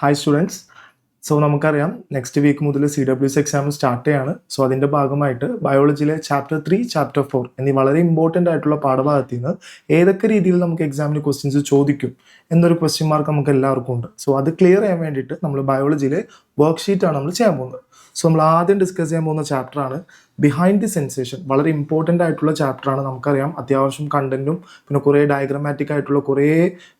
Hi students. So നമുക്കറിയാം next week മുതൽ CWS exam start ചെയ്യാണ്. സോ അതിൻ്റെ ഭാഗമായിട്ട് ബയോളജിയിലെ ചാപ്റ്റർ 3, ചാപ്റ്റർ 4 എന്നീ വളരെ ഇമ്പോർട്ടൻ്റ് ആയിട്ടുള്ള പാഠഭാഗത്തിൽ നിന്ന് ഏതൊക്കെ രീതിയിൽ നമുക്ക് എക്സാമിന് ക്വസ്റ്റ്യൻസ് ചോദിക്കും എന്നൊരു ക്വസ്റ്റ്യൻ മാർക്ക് നമുക്ക് എല്ലാവർക്കും ഉണ്ട്. സോ അത് ക്ലിയർ ചെയ്യാൻ വേണ്ടിയിട്ട് നമ്മൾ ബയോളജിയിലെ വർക്ക്ഷീറ്റാണ് നമ്മൾ ചെയ്യാൻ പോകുന്നത്. സോ നമ്മൾ ആദ്യം ഡിസ്കസ് ചെയ്യാൻ പോകുന്ന ചാപ്റ്ററാണ് ബിഹൈൻഡ് ദി സെൻസേഷൻ. വളരെ ഇമ്പോർട്ടൻ്റ് ആയിട്ടുള്ള ചാപ്റ്ററാണ്. നമുക്കറിയാം അത്യാവശ്യം കണ്ടന്റും പിന്നെ കുറേ ഡയഗ്രമാറ്റിക് ആയിട്ടുള്ള കുറേ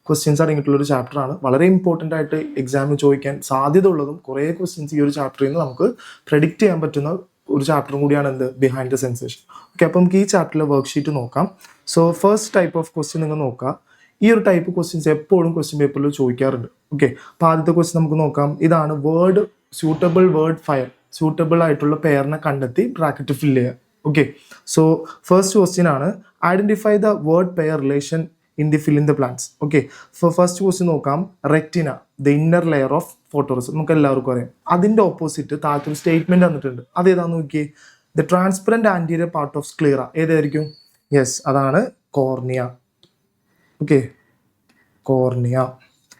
ക്വസ്റ്റ്യൻസ് അടങ്ങിയിട്ടുള്ള ഒരു ചാപ്റ്ററാണ്. വളരെ ഇമ്പോർട്ടൻ്റ് ആയിട്ട് എക്സാമിന് ചോദിക്കാൻ സാധ്യത ഉള്ളതും കുറേ ക്വസ്റ്റ്യൻസ് ഈ ഒരു ചാപ്റ്ററിൽ നിന്ന് നമുക്ക് പ്രെഡിക്റ്റ് ചെയ്യാൻ പറ്റുന്ന ഒരു ചാപ്റ്ററും കൂടിയാണ് എന്ത് ബിഹൈൻഡ് ദ സെൻസേഷൻ. ഓക്കെ, അപ്പം നമുക്ക് ഈ ചാപ്റ്ററിലെ വർക്ക്ഷീറ്റ് നോക്കാം. So first type of question നിങ്ങൾ നോക്കുക. ഈ ഒരു ടൈപ്പ് ക്വസ്റ്റ്യൻസ് എപ്പോഴും ക്വസ്റ്റ്യൻ പേപ്പറിൽ ചോദിക്കാറുണ്ട്. ഓക്കെ, അപ്പോൾ ആദ്യത്തെ ക്വസ്റ്റ്യൻ നമുക്ക് നോക്കാം. ഇതാണ് word suitable word fire. Suitable ആയിട്ടുള്ള പെയറിനെ കണ്ടെത്തി ബ്രാക്കറ്റ് ഫില്ല് ചെയ്യുക. ഓക്കെ, സോ ഫസ്റ്റ് ക്വസ്റ്റ്യൻ ആണ് identify the word pair relation in the fill in the plants. Okay, first question നോക്കാം. Retina the inner layer of ഫോട്ടോറസ്. നമുക്ക് എല്ലാവർക്കും അറിയാം. അതിന്റെ ഓപ്പോസിറ്റ് താഴത്തൊരു സ്റ്റേറ്റ്മെന്റ് തന്നിട്ടുണ്ട്. അതേതാന്ന് നോക്കിയേ. The transparent anterior part of sclera. ഏതായിരിക്കും? യെസ്, അതാണ് കോർണിയ. Okay, cornea.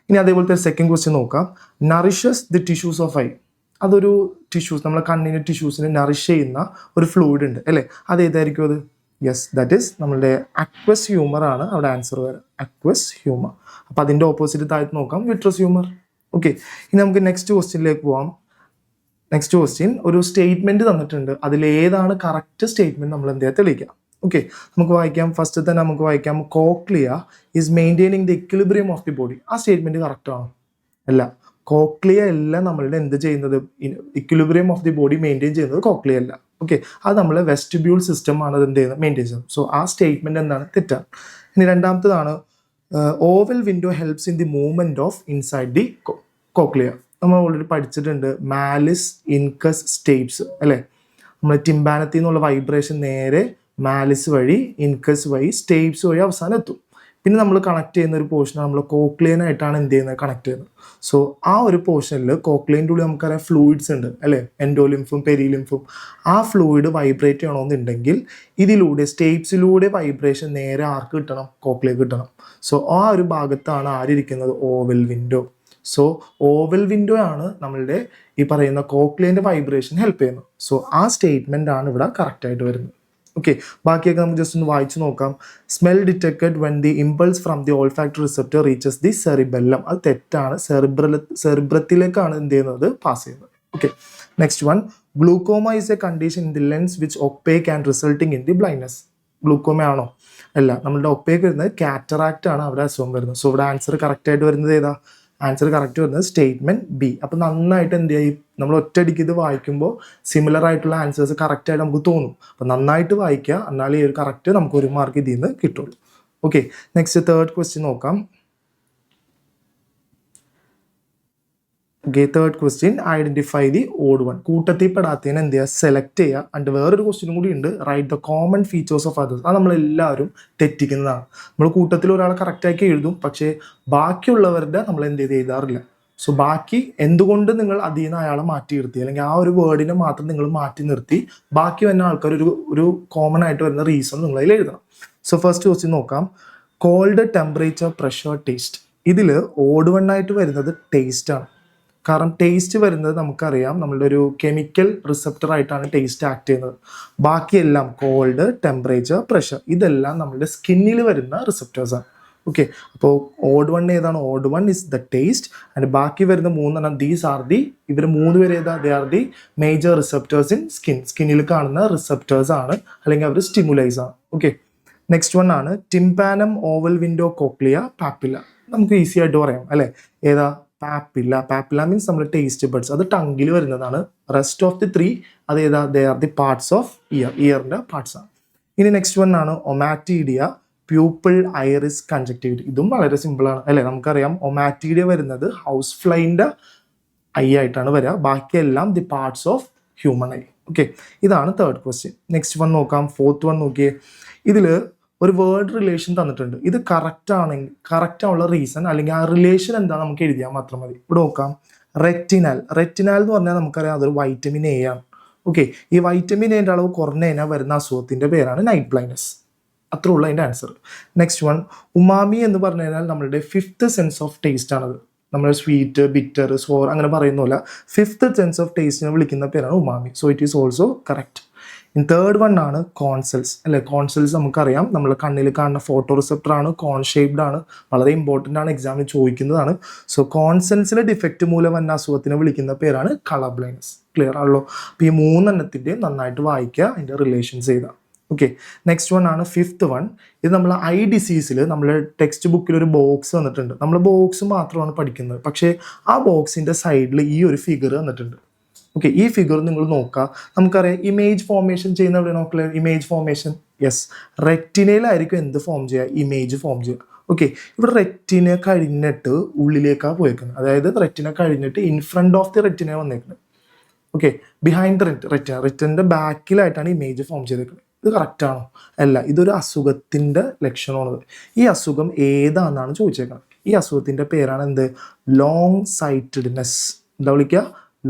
ഇനി അതേപോലത്തെ സെക്കൻഡ് ക്വസ്റ്റ്യൻ നോക്കാം. Nourishes the tissues of I. അതൊരു ടിഷ്യൂസ്, നമ്മളെ കണ്ണിന് ടിഷ്യൂസിനെ നറിഷ് ചെയ്യുന്ന ഒരു ഫ്ലൂയിഡ് ഉണ്ട് അല്ലേ? അത് ഏതായിരിക്കും അത്? യെസ്, ദാറ്റ് ഈസ് നമ്മളുടെ അക്വസ് ഹ്യൂമർ ആണ് അവിടെ ആൻസർ വരാം. Aqueous humour. അപ്പം അതിൻ്റെ ഓപ്പോസിറ്റ് താഴത്ത് നോക്കാം, വിട്രസ് ഹ്യൂമർ. ഓക്കെ, ഇനി നമുക്ക് നെക്സ്റ്റ് ക്വസ്റ്റ്യനിലേക്ക് പോവാം. നെക്സ്റ്റ് ക്വസ്റ്റ്യൻ ഒരു സ്റ്റേറ്റ്മെന്റ് തന്നിട്ടുണ്ട്. അതിൽ ഏതാണ് കറക്റ്റ് സ്റ്റേറ്റ്മെന്റ് നമ്മൾ എന്ത് ചെയ്യാൻ തെളിയിക്കാം. ഓക്കെ, നമുക്ക് വായിക്കാം. ഫസ്റ്റ് തന്നെ നമുക്ക് വായിക്കാം. Cochlea is maintaining the equilibrium of the body. ആ സ്റ്റേറ്റ്മെന്റ് കറക്റ്റ് ആണോ? അല്ല. കോക്ലിയ അല്ല നമ്മളുടെ എന്ത് ചെയ്യുന്നത്, equilibrium of the body maintain ചെയ്യുന്നത് കോക്ലിയ അല്ല. ഓക്കെ, അത് നമ്മളെ വെസ്റ്റിബ്യൂൾ സിസ്റ്റം ആണ് അത് എന്ത് ചെയ്യുന്നത്, മെയിൻറ്റെയിൻ ചെയ്യുന്നത്. സോ ആ സ്റ്റേറ്റ്മെന്റ് എന്താണ്? തെറ്റാണ്. ഇനി രണ്ടാമത്തതാണ് oval window helps in the movement of inside the cochlea. നമ്മൾ ഓൾറെഡി പഠിച്ചിട്ടുണ്ട്. മാലിസ് ഇൻകസ് സ്റ്റേപ്സ് അല്ലേ? നമ്മൾ ടിംബാനത്തിൽ നിന്നുള്ള വൈബ്രേഷൻ നേരെ മാലിസ് വഴി ഇൻകസ് വഴി സ്റ്റേപ്സ് വഴി അവസാനം എത്തും. പിന്നെ നമ്മൾ കണക്ട് ചെയ്യുന്ന ഒരു പോർഷനാണ് നമ്മൾ കോക്ലിയനായിട്ടാണ് എന്ത് ചെയ്യുന്നത്, കണക്ട് ചെയ്യുന്നത്. സോ ആ ഒരു പോർഷനിൽ കോക്ലിയൻ്റെ ഉള്ളിൽ നമുക്കറിയാം ഫ്ലൂയിഡ്സ് ഉണ്ട് അല്ലേ? എൻഡോലിംഫും പെരിലിംഫും. ആ ഫ്ലൂയിഡ് വൈബ്രേറ്റ് ചെയ്യണമെന്നുണ്ടെങ്കിൽ ഇതിലൂടെ സ്റ്റേപ്സിലൂടെ വൈബ്രേഷൻ നേരെ ആർക്ക് കിട്ടണം? കോക്ലിയക്ക് കിട്ടണം. സോ ആ ഒരു ഭാഗത്താണ് ആരിയിരിക്കുന്നത്? Oval window. So oval window ആണ് നമ്മളുടെ ഈ പറയുന്ന കോക്ലിയൻ്റെ വൈബ്രേഷൻ ഹെൽപ്പ് ചെയ്യുന്നത്. സോ ആ സ്റ്റേറ്റ്മെൻ്റ് ആണ് ഇവിടെ കറക്റ്റായിട്ട് വരുന്നത്. ഓക്കെ, ബാക്കിയൊക്കെ നമുക്ക് ജസ്റ്റ് ഒന്ന് വായിച്ചു നോക്കാം. Smell detected when the impulse from the olfactory receptor reaches the cerebellum. അത് തെറ്റാണ്. സെറിബ്രത്തിലേക്കാണ് എന്ത് ചെയ്യുന്നത്, പാസ് ചെയ്യുന്നത്. Okay, next one. Glaucoma is A condition in the lens which opaque and resulting in the blindness. Glaucoma ആണോ? അല്ല. നമ്മളുടെ opaque വരുന്നത് cataract ആണ് അവിടെ അസുഖം വരുന്നത്. സോ ഇവിടെ ആൻസർ കറക്റ്റ് ആയിട്ട് വരുന്നത് ഏതാ? ആൻസർ കറക്റ്റ് വരുന്നത് സ്റ്റേറ്റ്മെന്റ് ബി. അപ്പം നന്നായിട്ട് എന്ത് ചെയ്യും, നമ്മൾ ഒറ്റയടിക്ക് ഇത് വായിക്കുമ്പോൾ സിമിലർ ആയിട്ടുള്ള ആൻസേഴ്സ് കറക്റ്റ് ആയിട്ട് നമുക്ക് തോന്നും. അപ്പം നന്നായിട്ട് വായിക്കുക, എന്നാലേ ഈ ഒരു കറക്റ്റ് നമുക്ക് ഒരു മാർക്ക് ഇതിൽ നിന്ന് കിട്ടുള്ളൂ. ഓക്കെ, നെക്സ്റ്റ് തേർഡ് ക്വസ്റ്റ്യൻ നോക്കാം. Okay, third question. Identify the odd one. കൂട്ടത്തിൽ പെടാത്തതിനെ എന്ത് ചെയ്യുക, സെലക്ട് ചെയ്യുക. ആൻഡ് വേറൊരു ക്വസ്റ്റ്യൻ കൂടി ഉണ്ട്. Write the common features of others. അത് നമ്മളെല്ലാവരും തെറ്റിക്കുന്നതാണ്. നമ്മൾ കൂട്ടത്തിൽ ഒരാളെ കറക്റ്റാക്കി എഴുതും, പക്ഷേ ബാക്കിയുള്ളവരുടെ നമ്മൾ എന്ത് ചെയ്ത് എഴുതാറില്ല. സോ ബാക്കി എന്തുകൊണ്ട് നിങ്ങൾ അതിൽ നിന്ന് അയാളെ മാറ്റി നിർത്തി, അല്ലെങ്കിൽ ആ ഒരു വേർഡിനെ മാത്രം നിങ്ങൾ മാറ്റി നിർത്തി ബാക്കി വരുന്ന ആൾക്കാർ ഒരു കോമൺ ആയിട്ട് വരുന്ന റീസൺ നിങ്ങൾ അതിൽ എഴുതണം. സോ ഫസ്റ്റ് ക്വസ്റ്റ്യൻ നോക്കാം. Cold, temperature, pressure, taste. ഇതിൽ ഓഡ് വൺ ആയിട്ട് വരുന്നത് ടേസ്റ്റ് ആണ്. കാരണം ടേസ്റ്റ് വരുന്നത് നമുക്കറിയാം നമ്മളുടെ ഒരു കെമിക്കൽ റിസപ്റ്റർ ആയിട്ടാണ് ടേസ്റ്റ് ആക്ട് ചെയ്യുന്നത്. ബാക്കിയെല്ലാം കോൾഡ്, ടെമ്പറേച്ചർ, പ്രഷർ ഇതെല്ലാം നമ്മളുടെ സ്കിന്നിൽ വരുന്ന റിസപ്റ്റേഴ്സാണ്. ഓക്കെ, അപ്പോൾ ഓഡ് വൺ ഏതാണ്? Odd one is the taste. And ബാക്കി വരുന്ന മൂന്നെണ്ണം ദീസ് ആർ ദി, ഇവർ മൂന്ന് പേര് ഏതാ? They are the major receptors in skin. സ്കിന്നിൽ കാണുന്ന റിസപ്റ്റേഴ്സ് ആണ്, അല്ലെങ്കിൽ അവർ സ്റ്റിമുലൈസ് ആണ്. ഓക്കെ, നെക്സ്റ്റ് വൺ ആണ് tympanum, oval window, cochlea, papilla. നമുക്ക് ഈസി ആയിട്ട് പറയാം അല്ലേ? ഏതാ? പാപ്പില്ല. പാപ്പില്ല മീൻസ് നമ്മുടെ ടേസ്റ്റ് ബഡ്സ്. അത് ടങ്ങിൽ വരുന്നതാണ്. റെസ്റ്റ് ഓഫ് ദി 3 അത് ഏതാ? They are the parts of ear. ഇയറിന്റെ പാർട്സ് ആണ്. ഇനി നെക്സ്റ്റ് വൺ ആണ് ഒമാറ്റീഡിയ, പ്യൂപ്പിൾ, ഐറിസ്, കൺജക്റ്റിവിറ്റി. ഇതും വളരെ സിമ്പിൾ ആണ് അല്ലേ? നമുക്കറിയാം ഒമാറ്റീഡിയ വരുന്നത് ഹൗസ് ഫ്ലൈൻ്റെ ഐ ആയിട്ടാണ് വരിക. ബാക്കിയെല്ലാം the parts of human I. Okay, ഇതാണ് തേർഡ് ക്വസ്റ്റ്യൻ. നെക്സ്റ്റ് വൺ നോക്കാം. ഫോർത്ത് വൺ നോക്കിയേ. ഇതിൽ ഒരു വേർഡ് റിലേഷൻ തന്നിട്ടുണ്ട്. ഇത് കറക്റ്റ് ആണെങ്കിൽ കറക്റ്റ് ആവുള്ള റീസൺ അല്ലെങ്കിൽ ആ റിലേഷൻ എന്താ നമുക്ക് എഴുതിയാൽ മാത്രം മതി. ഇവിടെ നോക്കാം. റെറ്റിനാൽ. റെറ്റിനാൽ എന്ന് പറഞ്ഞാൽ നമുക്കറിയാം അതൊരു വൈറ്റമിൻ എ ആണ്. ഓക്കെ, ഈ വൈറ്റമിൻ എന്റെ അളവ് കുറഞ്ഞു കഴിഞ്ഞാൽ വരുന്ന അസുഖത്തിന്റെ പേരാണ് നൈറ്റ് ബ്ലൈൻഡ്നെസ്. അത്രയുള്ള അതിൻ്റെ ആൻസർ. Next one. ഉമാമി എന്ന് പറഞ്ഞു കഴിഞ്ഞാൽ നമ്മളുടെ 5th സെൻസ് ഓഫ് ടേസ്റ്റ് ആണത്. നമ്മൾ സ്വീറ്റ്, ബിറ്റർ, സോർ അങ്ങനെ പറയുന്നില്ല. ഫിഫ്ത്ത് സെൻസ് ഓഫ് ടേസ്റ്റിനെ വിളിക്കുന്ന പേരാണ് umami. So it is also correct. In third one ആണ് കോൺസെൽസ് അല്ലെ. കോൺസെൽസ് നമുക്കറിയാം നമ്മൾ കണ്ണിൽ കാണുന്ന ഫോട്ടോ റിസെപ്റ്റർ ആണ്, കോൺ ഷേപ്ഡ് ആണ്, വളരെ ഇമ്പോർട്ടൻ്റ് ആണ്, എക്സാമിന് ചോദിക്കുന്നതാണ്. സോ കോൺസെൽസിലെ ഡിഫക്റ്റ് മൂലം വന്ന അസുഖത്തിനെ വിളിക്കുന്ന പേരാണ് കളർ ബ്ലൈൻഡ്നസ്. ക്ലിയർ ആണല്ലോ. അപ്പോൾ ഈ 3 നന്നായിട്ട് വായിക്കുക, അതിൻ്റെ റിലേഷൻസ് ചെയ്താൽ. ഓക്കെ, നെക്സ്റ്റ് വൺ ആണ് ഫിഫ്ത്ത് വൺ. ഇത് നമ്മൾ ഐ ഡിസീസിൽ നമ്മുടെ ടെക്സ്റ്റ് ബുക്കിൽ ഒരു ബോക്സ് വന്നിട്ടുണ്ട്. നമ്മൾ ബോക്സ് മാത്രമാണ് പഠിക്കുന്നത്, പക്ഷേ ആ ബോക്സിൻ്റെ സൈഡിൽ ഈ ഒരു ഫിഗർ വന്നിട്ടുണ്ട്. ഓക്കെ, ഈ ഫിഗർ നിങ്ങൾ നോക്കുക. നമുക്കറിയാം ഇമേജ് ഫോർമേഷൻ ചെയ്യുന്ന എവിടെ നോക്കില്ല, ഇമേജ് ഫോർമേഷൻ. യെസ്, റെറ്റിനയിലായിരിക്കും എന്ത് ഫോം ചെയ്യുക, ഇമേജ് ഫോം ചെയ്യുക. ഓക്കെ, ഇവിടെ റെറ്റിന കഴിഞ്ഞിട്ട് ഉള്ളിലേക്കാണ് പോയേക്കുന്നത്. അതായത് റെറ്റിന കഴിഞ്ഞിട്ട് in front of the retina വന്നേക്കുന്നത്. ഓക്കെ, ബിഹൈൻഡ് ദ റെറ്റിൻ്റെ ബാക്കിലായിട്ടാണ് ഇമേജ് ഫോം ചെയ്തേക്കുന്നത്. ഇത് കറക്റ്റാണോ? അല്ല, ഇതൊരു അസുഖത്തിൻ്റെ ലക്ഷണമാണത്. ഈ അസുഖം ഏതാണെന്നാണ് ചോദിച്ചേക്കുന്നത്. ഈ അസുഖത്തിൻ്റെ പേരാണ് എന്ത്? Long sightedness. എന്താ വിളിക്കുക?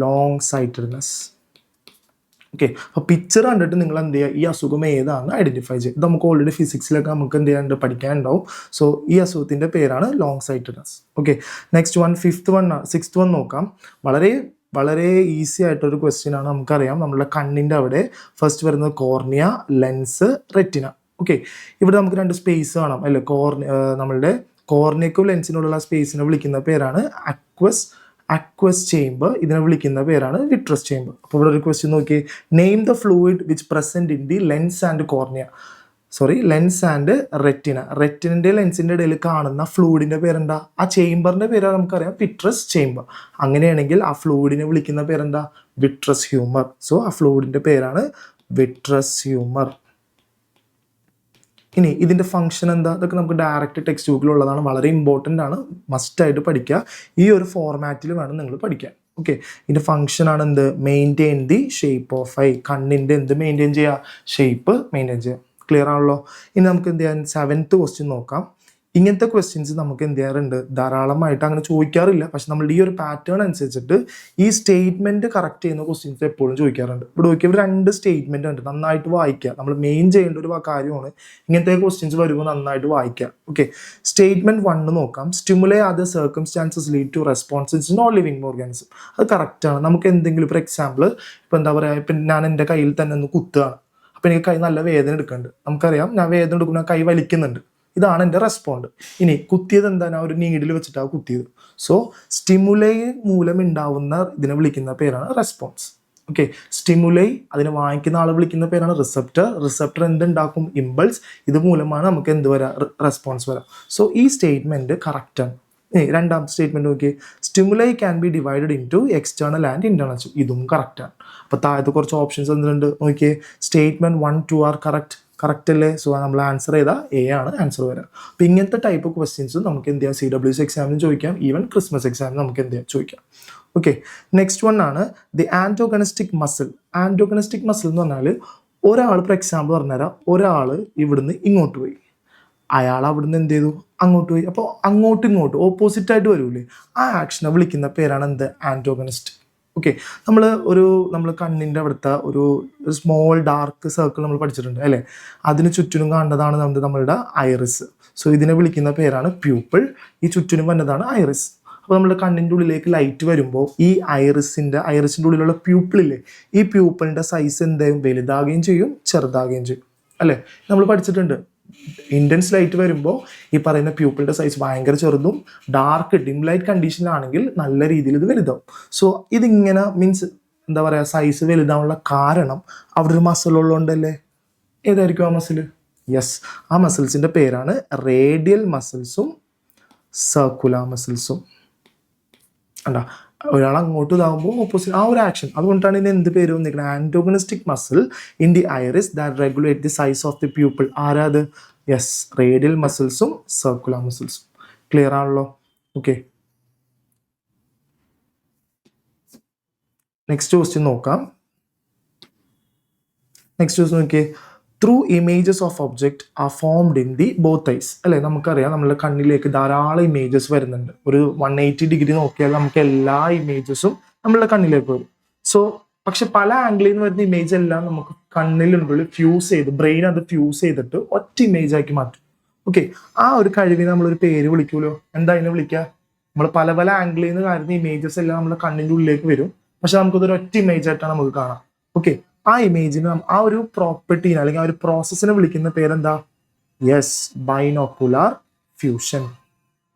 Long sightedness. ഓക്കെ, അപ്പോൾ പിക്ചർ കണ്ടിട്ട് നിങ്ങൾ എന്ത് ചെയ്യുക, ഈ അസുഖം ഏതാണെന്ന് ഐഡൻറ്റിഫൈ ചെയ്യുക. ഇത് നമുക്ക് ഓൾറെഡി ഫിസിക്സിലൊക്കെ നമുക്ക് എന്ത് ചെയ്യാണ്ട് പഠിക്കാനുണ്ടാവും. സോ ഈ അസുഖത്തിൻ്റെ പേരാണ് long sightedness. Okay, next one sixth one നോക്കാം. വളരെ ഈസി ആയിട്ടൊരു ക്വസ്റ്റ്യൻ ആണ്. നമുക്കറിയാം നമ്മുടെ കണ്ണിൻ്റെ അവിടെ ഫസ്റ്റ് വരുന്നത് കോർണിയ, ലെൻസ്, റെറ്റിന. ഓക്കെ, ഇവിടെ നമുക്ക് 2 സ്പേസ് കാണാം അല്ലേ. നമ്മളുടെ കോർണിയക്കും ലെൻസിനോടുള്ള സ്പേസിനെ വിളിക്കുന്ന പേരാണ് അക്വസ് ചേംബർ. ഇതിനെ വിളിക്കുന്ന പേരാണ് വിട്രസ് ചേംബർ. അപ്പോൾ ഇവിടെ ഒരു ക്വസ്റ്റ്യൻ നോക്കി, name the fluid which present in the lens and retina. റെറ്റിനിൻ്റെ ലെൻസിൻ്റെ ഇടയിൽ കാണുന്ന ഫ്ലൂയിഡിൻ്റെ പേരെന്താ? ആ ചേംബറിൻ്റെ പേരാണ് നമുക്കറിയാം വിട്രസ് ചേംബർ. അങ്ങനെയാണെങ്കിൽ ആ ഫ്ലൂയിഡിനെ വിളിക്കുന്ന പേരെന്താ? Vitreous humour. സോ ആ ഫ്ലൂയിഡിൻ്റെ പേരാണ് വിട്രസ് ഹ്യൂമർ. ഇനി ഇതിൻ്റെ ഫംഗ്ഷൻ എന്താ? ഇതൊക്കെ നമുക്ക് ഡയറക്റ്റ് ടെക്സ്റ്റ് ബുക്കിലുള്ളതാണ്, വളരെ ഇമ്പോർട്ടൻ്റ് ആണ്, മസ്റ്റായിട്ട് പഠിക്കുക. ഈ ഒരു ഫോർമാറ്റിൽ വേണം നിങ്ങൾ പഠിക്കാൻ. ഓക്കെ, ഇതിൻ്റെ ഫംഗ്ഷനാണ് എന്ത്? Maintain the shape of I. കണ്ണിൻ്റെ എന്ത് മെയിൻറ്റെയിൻ ചെയ്യുക? ഷേപ്പ് മെയിൻറ്റെയിൻ ചെയ്യുക. ക്ലിയർ ആണല്ലോ. ഇനി നമുക്ക് എന്ത് ചെയ്യാൻ 7th ക്വസ്റ്റ്യൻ നോക്കാം. ഇങ്ങനത്തെ ക്വസ്റ്റ്യൻസ് നമുക്ക് എന്ത് ചെയ്യാറുണ്ട്, ധാരാളമായിട്ട് അങ്ങനെ ചോദിക്കാറില്ല. പക്ഷെ നമ്മൾ ഈ ഒരു പാറ്റേൺ അനുസരിച്ചിട്ട് ഈ സ്റ്റേറ്റ്മെന്റ് കറക്റ്റ് ചെയ്യുന്ന ക്വസ്റ്റ്യൻസ് എപ്പോഴും ചോദിക്കാറുണ്ട്. ഇവിടെ നോക്കിയപ്പോൾ 2 സ്റ്റേറ്റ്മെന്റ് ഉണ്ട്, നന്നായിട്ട് വായിക്കുക. നമ്മൾ മെയിൻ ചെയ്യേണ്ട ഒരു കാര്യമാണ്, ഇങ്ങനത്തെ ക്വസ്റ്റ്യൻസ് വരുമ്പോൾ നന്നായിട്ട് വായിക്കുക. ഓക്കെ, സ്റ്റേറ്റ്മെന്റ് 1 നോക്കാം. Stimuli other circumstances lead to responses non living organism. അത് കറക്റ്റാണ്. നമുക്ക് എന്തെങ്കിലും ഫോർ എക്സാമ്പിൾ ഇപ്പം എന്താ പറയുക, ഇപ്പം ഞാൻ എൻ്റെ കയ്യിൽ തന്നെ ഒന്ന് കുത്തുകയാണ്, അപ്പം എനിക്ക് കൈ നല്ല വേദന എടുക്കുന്നുണ്ട്. നമുക്കറിയാം ഞാൻ വേദന എടുക്കുന്ന കൈ വലിക്കുന്നുണ്ട്, ഇതാണ് എൻ്റെ റെസ്പോണ്ട്. ഇനി കുത്തിയത് എന്താ? ഞാൻ ഒരു നീഡിൽ വെച്ചിട്ടാണ് കുത്തിയത്. സോ സ്റ്റിമുലൈ മൂലം ഉണ്ടാവുന്ന ഇതിനെ വിളിക്കുന്ന പേരാണ് റെസ്പോൺസ്. ഓക്കെ, സ്റ്റിമുലൈ അതിനെ വാങ്ങിക്കുന്ന ആളെ വിളിക്കുന്ന പേരാണ് റിസപ്റ്റർ എന്തുണ്ടാക്കും? ഇമ്പൾസ്. ഇത് മൂലമാണ് നമുക്ക് എന്ത് വരാം? റെസ്പോൺസ് വരാം. സോ ഈ സ്റ്റേറ്റ്മെന്റ് കറക്റ്റാണ്. രണ്ടാമത്തെ സ്റ്റേറ്റ്മെന്റ് നോക്കി, stimuli can be divided into external and internal. ഇതും കറക്റ്റാണ്. അപ്പോൾ താഴത്തെ കുറച്ച് ഓപ്ഷൻസ് എന്തുണ്ട് നോക്കിയേ. സ്റ്റേറ്റ്മെന്റ് 1, 2 ആർ കറക്റ്റ് അല്ലേ? സോ നമ്മൾ ആൻസർ ചെയ്താൽ എ ആണ് ആൻസർ വരാം. അപ്പോൾ ഇങ്ങനത്തെ ടൈപ്പ് ക്വസ്റ്റ്യൻസ് നമുക്ക് എന്ത് ചെയ്യാം, CWC എക്സാമിന് ചോദിക്കാം, ഈവൻ ക്രിസ്മസ് എക്സാമിന് നമുക്ക് എന്ത് ചെയ്യാം, ചോദിക്കാം. ഓക്കെ, നെക്സ്റ്റ് വൺ ആണ് ദി ആൻറ്റോഗണിസ്റ്റിക് മസിൽ. ആൻറ്റോഗണിസ്റ്റിക് മസിൽ എന്ന് പറഞ്ഞാൽ ഒരാൾ, ഫോർ എക്സാമ്പിൾ പറഞ്ഞുതരാം, ഒരാൾ ഇവിടുന്ന് ഇങ്ങോട്ട് പോയി, അയാൾ അവിടുന്ന് എന്ത് ചെയ്തു? അങ്ങോട്ട് പോയി. അപ്പോൾ അങ്ങോട്ടും ഇങ്ങോട്ടും ഓപ്പോസിറ്റ് ആയിട്ട് വരൂലേ, ആ ആക്ഷനെ വിളിക്കുന്ന പേരാണ് എന്ത്? ആൻറ്റോഗണിസ്റ്റ്. ഓക്കെ, നമ്മൾ കണ്ണിൻ്റെ അവിടുത്തെ ഒരു സ്മോൾ ഡാർക്ക് സർക്കിൾ നമ്മൾ പഠിച്ചിട്ടുണ്ട് അല്ലേ, അതിന് ചുറ്റിനും കാണുന്നതാണ് നമ്മളുടെ ഐറിസ്. സോ ഇതിനെ വിളിക്കുന്ന പേരാണ് പ്യൂപ്പിൾ. ഈ ചുറ്റിനും വന്നതാണ് ഐറിസ്. അപ്പോൾ നമ്മുടെ കണ്ണിൻ്റെ ഉള്ളിലേക്ക് ലൈറ്റ് വരുമ്പോൾ ഈ ഐറിസിൻ്റെ ഉള്ളിലുള്ള പ്യൂപ്പിളില്ലേ, ഈ പ്യൂപ്പിളിൻ്റെ സൈസ് എന്തായും വലുതാകുകയും ചെയ്യും, ചെറുതാകുകയും ചെയ്യും അല്ലേ. നമ്മൾ പഠിച്ചിട്ടുണ്ട്, ഇൻറ്റൻസ് ലൈറ്റ് വരുമ്പോൾ ഈ പറയുന്ന പ്യൂപ്പിളുടെ സൈസ് ഭയങ്കര ചെറുതും, ഡാർക്ക് ഡിം ലൈറ്റ് കണ്ടീഷനിലാണെങ്കിൽ നല്ല രീതിയിൽ ഇത് വലുതാവും. സോ ഇതിങ്ങനെ മീൻസ് എന്താ പറയുക, സൈസ് വലുതാവാനുള്ള കാരണം അവിടെ ഒരു മസിൽ ഉള്ളതുകൊണ്ടല്ലേ. ഏതായിരിക്കും ആ മസിൽ? യെസ്, ആ മസിൽസിൻ്റെ പേരാണ് റേഡിയൽ മസിൽസും സർക്കുലർ മസിൽസും. അല്ല, ഒരാൾ അങ്ങോട്ട് ഇതാകുമ്പോൾ ഓപ്പോസിറ്റ് ആ ഒരു ആക്ഷൻ, അതുകൊണ്ടാണ് ഇതിന് എന്ത് പേര് വന്നിരിക്കുന്നത്? Antagonistic muscle in the iris that regulate the size of the pupil. ആരാത്? യെസ്, റേഡിയൽ മസിൽസും സർക്കുലർ മസിൽസും. ക്ലിയർ ആണല്ലോ. ഓക്കെ, നെക്സ്റ്റ് ക്വസ്റ്റ്യൻ നോക്കാം. നെക്സ്റ്റ് ക്വസ്റ്റ്യൻ നോക്കിയേ. Through images of object are formed in the both eyes അല്ലേ. നമുക്കറിയാം നമ്മുടെ കണ്ണിലേക്ക് ധാരാളം ഇമേജസ് വരുന്നുണ്ട്. ഒരു 180 ഡിഗ്രി നോക്കിയാൽ നമുക്ക് എല്ലാ ഇമേജസും നമ്മളുടെ കണ്ണിലേക്ക് വരും. സോ പക്ഷെ പല ആംഗിളിൽ നിന്ന് വരുന്ന ഇമേജ് എല്ലാം നമുക്ക് കണ്ണിലുള്ളിൽ ഫ്യൂസ് ചെയ്ത് ബ്രെയിൻ അത് ഫ്യൂസ് ചെയ്തിട്ട് ഒറ്റ ഇമേജ് ആക്കി മാറ്റും. ഓക്കെ, ആ ഒരു കഴിവിനെ നമ്മളൊരു പേര് വിളിക്കുമല്ലോ. എന്താ അതിനെ വിളിക്കുക? നമ്മൾ പല പല ആംഗിളിൽ നിന്ന് കാര്യങ്ങൾ ഇമേജസ് എല്ലാം നമ്മുടെ കണ്ണിന്റെ ഉള്ളിലേക്ക് വരും, പക്ഷെ നമുക്കതൊരു ഒറ്റ ഇമേജ് ആയിട്ടാണ് നമുക്ക് കാണാം. ഓക്കെ, ആ ഇമേജിന് ആ ഒരു പ്രോപ്പർട്ടീനെ അല്ലെങ്കിൽ ആ ഒരു പ്രോസസ്സിനെ വിളിക്കുന്ന പേരെന്താ? Yes, binocular fusion.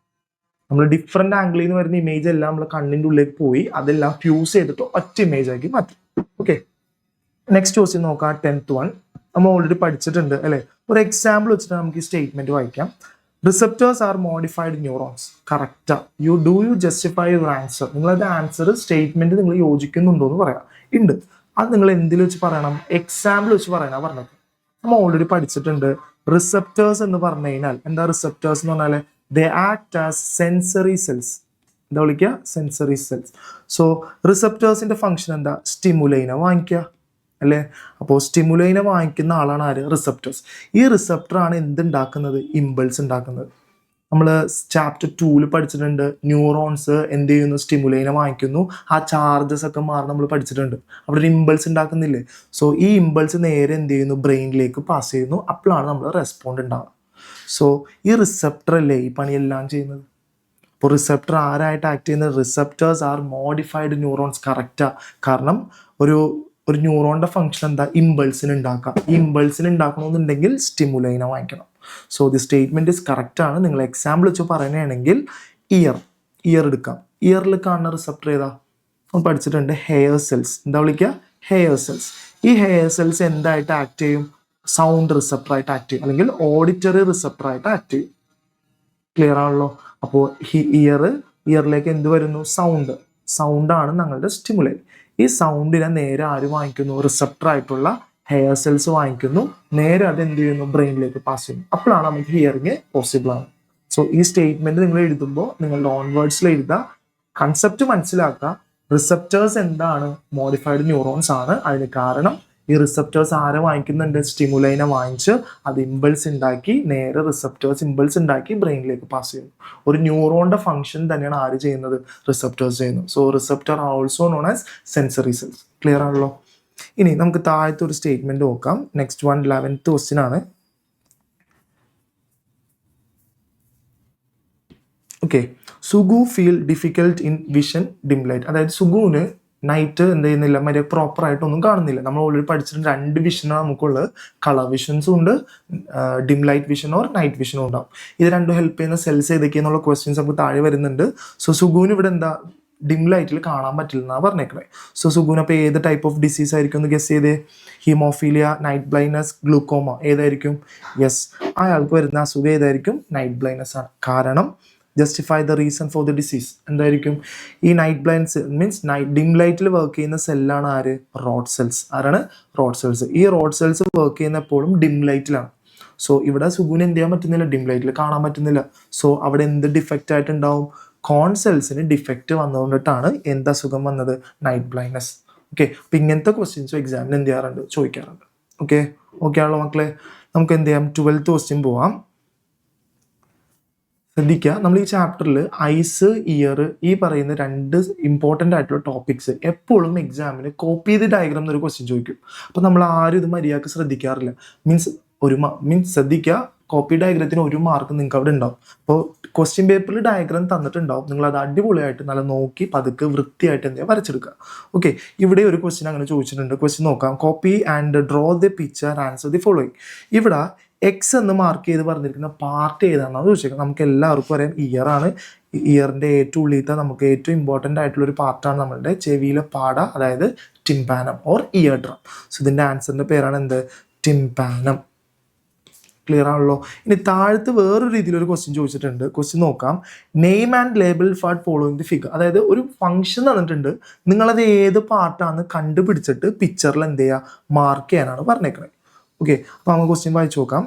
നമ്മൾ ഡിഫറെന്റ് ആംഗിളിൽ നിന്ന് വരുന്ന ഇമേജ് എല്ലാം നമ്മൾ കണ്ണിന്റെ ഉള്ളിലേക്ക് പോയി അതെല്ലാം ഫ്യൂസ് ചെയ്തിട്ട് ഒറ്റ ഇമേജ് ആക്കി മാറ്റി. ഓക്കെ, നെക്സ്റ്റ് ക്വസ്റ്റ്യൻ നോക്കാം. 10th വൺ നമ്മൾ ഓൾറെഡി പഠിച്ചിട്ടുണ്ട് അല്ലെ. ഒരു എക്സാമ്പിൾ വെച്ചിട്ട് നമുക്ക് ഈ സ്റ്റേറ്റ്മെന്റ് വായിക്കാം. Receptors are modified neurons. കറക്റ്റാ. You justify your answer. നിങ്ങളുടെ ആൻസർ സ്റ്റേറ്റ്മെന്റ് നിങ്ങൾ യോജിക്കുന്നുണ്ടോ എന്ന് പറയാം. ഉണ്ട്. അത് നിങ്ങൾ എന്തിൽ വെച്ച് പറയണം? എക്സാമ്പിൾ വെച്ച് പറയണം പറഞ്ഞത്. നമ്മൾ ഓൾറെഡി പഠിച്ചിട്ടുണ്ട്. റിസപ്റ്റേഴ്സ് എന്ന് പറഞ്ഞു കഴിഞ്ഞാൽ എന്താ? റിസപ്റ്റേഴ്സ് എന്ന് പറഞ്ഞാൽ ദേ ആക്ട് ആസ് സെൻസറി സെൽസ്. എന്താ വിളിക്കുക? Sensory cells. സോ റിസപ്റ്റേഴ്സിന്റെ ഫംഗ്ഷൻ എന്താ? സ്റ്റിമുലൈനെ വാങ്ങിക്കുക അല്ലേ. അപ്പോൾ സ്റ്റിമുലൈനെ വാങ്ങിക്കുന്ന ആളാണ് ആര്? റിസപ്റ്റേഴ്സ്. ഈ റിസപ്റ്ററാണ് എന്തുണ്ടാക്കുന്നത്? ഇമ്പൾസ് ഉണ്ടാക്കുന്നത്. നമ്മൾ ചാപ്റ്റർ 2 പഠിച്ചിട്ടുണ്ട്. ന്യൂറോൺസ് എന്ത് ചെയ്യുന്നു? സ്റ്റിമുലൈനെ വാങ്ങിക്കുന്നു. ആ ചാർജസ് ഒക്കെ മാറി നമ്മൾ പഠിച്ചിട്ടുണ്ട്. അവിടെ ഒരു ഇമ്പൾസ് ഉണ്ടാക്കുന്നില്ലേ? സോ ഈ ഇമ്പൾസ് നേരെ എന്ത് ചെയ്യുന്നു? ബ്രെയിനിലേക്ക് പാസ് ചെയ്യുന്നു. അപ്പോഴാണ് നമ്മൾ റെസ്പോണ്ട് ഉണ്ടാവുക. സോ ഈ റിസപ്റ്റർ അല്ലേ ഈ പണിയെല്ലാം ചെയ്യുന്നത്. അപ്പോൾ റിസപ്റ്റർ ആരായിട്ട് ആക്ട് ചെയ്യുന്നത്? Receptors are modified neurons. കറക്റ്റാ. കാരണം ഒരു ന്യൂറോണിന്റെ ഫംഗ്ഷൻ എന്താ? ഇമ്പൾസിന് ഉണ്ടാക്കാം. ഈ ഇമ്പൾസിന് ഉണ്ടാക്കണമെന്നുണ്ടെങ്കിൽ സ്റ്റിമുലൈനെ വാങ്ങിക്കണം. So the statement is correct ആണ്. നിങ്ങൾ എക്സാമ്പിൾ വെച്ച് പറയുകയാണെങ്കിൽ ഇയർ എടുക്കാം. ഇയറിൽ കാണുന്ന റിസപ്റ്റർ ഏതാ? നമ്മൾ പഠിച്ചിട്ടുണ്ട്. Hair cells. എന്താ വിളിക്കുക? Hair cells. ഈ ഹെയർ സെൽസ് എന്തായിട്ട് ആക്ട് ചെയ്യും? സൗണ്ട് റിസപ്റ്ററായിട്ട് ആക്ട് ചെയ്യും, അല്ലെങ്കിൽ ഓഡിറ്ററി റിസപ്റ്ററായിട്ട് ആക്ട് ചെയ്യും. ക്ലിയർ ആണല്ലോ. അപ്പോൾ ഇയറിലേക്ക് എന്ത് വരുന്നു? സൗണ്ടാണ് ഞങ്ങളുടെ സ്റ്റിമുലൈൻ. ഈ സൗണ്ടിനെ നേരെ ആര് വാങ്ങിക്കുന്നു? റിസപ്റ്റർ ആയിട്ടുള്ള ഹെയർ സെൽസ് വാങ്ങിക്കുന്നു. നേരെ അത് എന്ത് ചെയ്യുന്നു? ബ്രെയിനിലേക്ക് പാസ് ചെയ്യുന്നു. അപ്പോഴാണ് നമുക്ക് ഹിയറിങ് പോസിബിൾ ആണ്. സോ ഈ സ്റ്റേറ്റ്മെന്റ് നിങ്ങൾ എഴുതുമ്പോൾ നിങ്ങളുടെ ഓൺ വേർഡ്സിൽ എഴുതുക. കൺസെപ്റ്റ് മനസ്സിലാക്കുക. റിസപ്റ്റേഴ്സ് എന്താണ്? മോഡിഫൈഡ് ന്യൂറോൺസ് ആണ്. അതിന് കാരണം ഈ റിസപ്റ്റേഴ്സ് ആരെ വാങ്ങിക്കുന്നുണ്ട്? സ്റ്റിമുലൈനെ വാങ്ങിച്ച് അത് ഇമ്പൾസ് ഉണ്ടാക്കി നേരെ റിസപ്റ്റേഴ്സ് ഇമ്പൾസ് ഉണ്ടാക്കി ബ്രെയിനിലേക്ക് പാസ് ചെയ്യുന്നു. ഒരു ന്യൂറോണിന്റെ ഫംഗ്ഷൻ തന്നെയാണ് ആര് ചെയ്യുന്നത്? റിസപ്റ്റേഴ്സ് ചെയ്യുന്നു. So receptor also known as sensory cells. Clear ആണല്ലോ. ഇനി നമുക്ക് താഴത്തെ ഒരു സ്റ്റേറ്റ്മെന്റ് നോക്കാം. നെക്സ്റ്റ് വൺ 11th ക്വസ്റ്റ്യൻ ആണ്. Okay, Sugu feel difficult in vision dim light. അതായത് സുഗുവിന് നൈറ്റ് എന്ത് ചെയ്യുന്നില്ല, മറ്റേ പ്രോപ്പർ ആയിട്ടൊന്നും കാണുന്നില്ല. നമ്മൾ ഓൾറെഡി പഠിച്ചിട്ടുണ്ട് 2 വിഷനാണ് നമുക്കുള്ളത്. കളർ വിഷൻസും ഉണ്ട്, dim light vision or night വിഷനും ഉണ്ടാവും. ഇത് രണ്ടും ഹെൽപ്പ് ചെയ്യുന്ന സെൽസ് ഏതൊക്കെയെന്നുള്ള ക്വസ്റ്റ്യൻസ് നമുക്ക് താഴെ വരുന്നുണ്ട്. സോ സുഗുവിന് ഇവിടെ എന്താ? ഡിം ലൈറ്റിൽ കാണാൻ പറ്റില്ല എന്നാണ് പറഞ്ഞേക്കണേ. സോ സുഗുന് അപ്പോൾ ഏത് ടൈപ്പ് ഓഫ് ഡിസീസ് ആയിരിക്കും എന്ന് ഗസ് ചെയ്തേ? ഹീമോഫീലിയ, നൈറ്റ് ബ്ലൈൻഡ്നസ്, ഗ്ലൂക്കോമ, ഏതായിരിക്കും? യെസ്, അയാൾക്ക് വരുന്ന അസുഖം ഏതായിരിക്കും? നൈറ്റ് ബ്ലൈൻഡ്നസ് ആണ്. കാരണം justify the reason for the disease. എന്തായിരിക്കും? ഈ നൈറ്റ് ബ്ലൈൻഡ് മീൻസ് ഡിം ലൈറ്റിൽ വർക്ക് ചെയ്യുന്ന സെല്ലാണ് ആര്? Rod cells. ആരാണ്? Rod cells. ഈ റോഡ് സെൽസ് വർക്ക് ചെയ്യുന്ന എപ്പോഴും ഡിം ലൈറ്റിലാണ്. സോ ഇവിടെ സുഗുന് എന്ത് ചെയ്യാൻ പറ്റുന്നില്ല? ഡിം ലൈറ്റിൽ കാണാൻ പറ്റുന്നില്ല. സോ അവിടെ എന്ത് ഡിഫക്റ്റ് ആയിട്ടുണ്ടാവും? കോൺ സെൽസിന് ഡിഫക്റ്റ് വന്നുകൊണ്ടിട്ടാണ് എന്ത് അസുഖം വന്നത്? Night blindness. ഓക്കെ, അപ്പം ഇങ്ങനത്തെ ക്വസ്റ്റ്യൻസും എക്സാമിന് എന്ത് ചെയ്യാറുണ്ട്? ചോദിക്കാറുണ്ട്. ഓക്കെ ആണല്ലോ മക്കളെ. നമുക്ക് എന്ത് ചെയ്യാം? 12th ക്വസ്റ്റ്യൻ പോവാം. ശ്രദ്ധിക്കുക, നമ്മൾ ഈ ചാപ്റ്ററിൽ ഐസ്, ഇയർ, ഈ പറയുന്ന 2 ഇമ്പോർട്ടൻ്റ് ആയിട്ടുള്ള ടോപ്പിക്സ് എപ്പോഴും എക്സാമിന് കോപ്പി ചെയ്ത് ഡയഗ്രാം എന്നൊരു ക്വസ്റ്റ്യൻ ചോദിക്കും. അപ്പോൾ നമ്മൾ ആരും ഇത് മര്യാദക്ക് ശ്രദ്ധിക്കാറില്ല. മീൻസ് ശ്രദ്ധിക്കുക, കോപ്പി ഡയഗ്രത്തിന് 1 മാർക്ക് നിങ്ങൾക്ക് അവിടെ ഉണ്ടാവും. അപ്പോൾ ക്വസ്റ്റ്യൻ പേപ്പറിൽ ഡയഗ്രാം തന്നിട്ടുണ്ടാവും. നിങ്ങൾ അത് അടിപൊളിയായിട്ട് നല്ല നോക്കി പതുക്കെ വൃത്തിയായിട്ട് എന്തെങ്കിലും വരച്ചെടുക്കുക. ഓക്കെ, ഇവിടെ ഒരു ക്വസ്റ്റ്യൻ അങ്ങനെ ചോദിച്ചിട്ടുണ്ട്. ക്വസ്റ്റ്യൻ നോക്കാം. Copy and draw the picture, answer the following. ഇവിടെ എക്സ് എന്ന് മാർക്ക് ചെയ്ത് പറഞ്ഞിരിക്കുന്ന പാർട്ട് ഏതാണെന്നാണ് ചോദിച്ചത്. നമുക്ക് എല്ലാവർക്കും അറിയാം ഇയർ ആണ്. ഇയറിൻ്റെ ഏറ്റവും ഉള്ളിലത്തെ നമുക്ക് ഏറ്റവും ഇമ്പോർട്ടൻ്റ് ആയിട്ടുള്ള ഒരു പാർട്ടാണ് നമ്മളുടെ ചെവിയിലെ പാട, അതായത് ടിംപാനം ഓർ ഇയർ ഡ്രം. സോ ഇതിൻ്റെ ആൻസറിൻ്റെ പേരാണ് എന്ത്? ടിംപാനം. ക്ലിയർ ആണല്ലോ. ഇനി താഴത്ത് വേറൊരു രീതിയിലൊരു ക്വസ്റ്റ്യൻ ചോദിച്ചിട്ടുണ്ട്. ക്വസ്റ്റ്യൻ നോക്കാം. Name and label for following the figure. അതായത് ഒരു ഫംഗ്ഷൻ തന്നിട്ടുണ്ട്, നിങ്ങളത് ഏത് പാർട്ടാണെന്ന് കണ്ടുപിടിച്ചിട്ട് പിക്ചറിൽ എന്ത് ചെയ്യുക? മാർക്ക് ചെയ്യാനാണ് പറഞ്ഞേക്കുന്നത്. ഓക്കെ, അപ്പോൾ നമുക്ക് ക്വസ്റ്റ്യൻ വായിച്ചു നോക്കാം.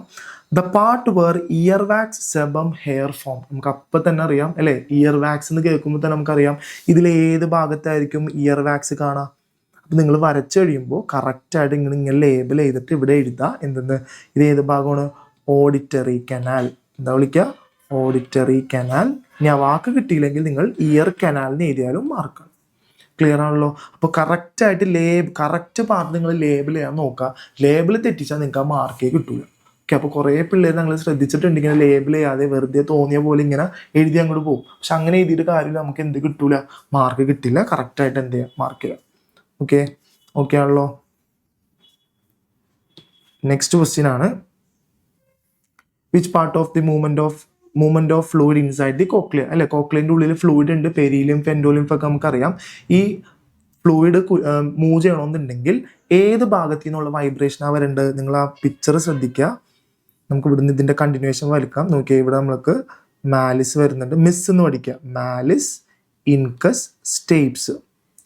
The part where ear wax, sebum, hair form. നമുക്ക് അപ്പം തന്നെ അറിയാം അല്ലേ? ഇയർ വാക്സ് എന്ന് കേൾക്കുമ്പോൾ തന്നെ നമുക്കറിയാം ഇതിൽ ഏത് ഭാഗത്തായിരിക്കും ഇയർ വാക്സ് കാണാം. അപ്പം നിങ്ങൾ വരച്ച് കഴിയുമ്പോൾ കറക്റ്റായിട്ട് ഇങ്ങനെ ലേബിൾ ചെയ്തിട്ട് ഇവിടെ എഴുതുക. എന്തെന്ന്? ഇത് ഏത് ഭാഗമാണ്? Auditory canal. എന്താ വിളിക്കുക? Auditory canal. ഇനി ആ വാക്ക് കിട്ടിയില്ലെങ്കിൽ നിങ്ങൾ ഇയർ കനാലിന് എഴുതിയാലും മാർക്കാണ്. ക്ലിയർ ആണല്ലോ. അപ്പോൾ കറക്റ്റായിട്ട് കറക്റ്റ് പാർട്ട് നിങ്ങൾ ലേബിൾ ചെയ്യാൻ നോക്കുക. ലേബിൾ തെറ്റിച്ചാൽ നിങ്ങൾക്ക് ആ മാർക്കേ കിട്ടൂല. ഓക്കെ, അപ്പോൾ കുറേ പിള്ളേർ ഞങ്ങൾ ശ്രദ്ധിച്ചിട്ടുണ്ട് ഇങ്ങനെ ലേബിൾ ചെയ്യാതെ വെറുതെ തോന്നിയ പോലെ ഇങ്ങനെ എഴുതി അങ്ങോട്ട് പോകും. പക്ഷെ അങ്ങനെ എഴുതിയിട്ട് കാര്യമില്ല, നമുക്ക് എന്ത് കിട്ടൂല, മാർക്ക് കിട്ടില്ല. കറക്റ്റായിട്ട് എന്ത് ചെയ്യുക, മാർക്ക് ചെയ്യുക. ഓക്കെ, ഓക്കെ ആണല്ലോ. നെക്സ്റ്റ് ക്വസ്റ്റ്യൻ ആണ്, which part of the movement of fluid inside the cochlea. അല്ലെ, കോക്ലിയന്റെ ഉള്ളിൽ ഫ്ലൂയിഡ് ഉണ്ട്, പെരിലിയം ഫെൻഡോലിയം ഒക്കെ നമുക്കറിയാം. ഈ ഫ്ലൂയിഡ് മൂവ് ചെയ്യണമെന്നുണ്ടെങ്കിൽ ഏത് ഭാഗത്തു നിന്നുള്ള വൈബ്രേഷനാണ് വരേണ്ടത്? നിങ്ങൾ ആ പിക്ചർ ശ്രദ്ധിക്കുക. നമുക്ക് ഇവിടുന്ന് ഇതിന്റെ കണ്ടിന്യൂഷൻ വലിക്കാം. നോക്കിയാൽ ഇവിടെ നമുക്ക് മാലിസ് വരുന്നുണ്ട്, മിസ് എന്ന് പഠിക്കുക, മാലിസ്, ഇൻകസ്, സ്റ്റേപ്സ്.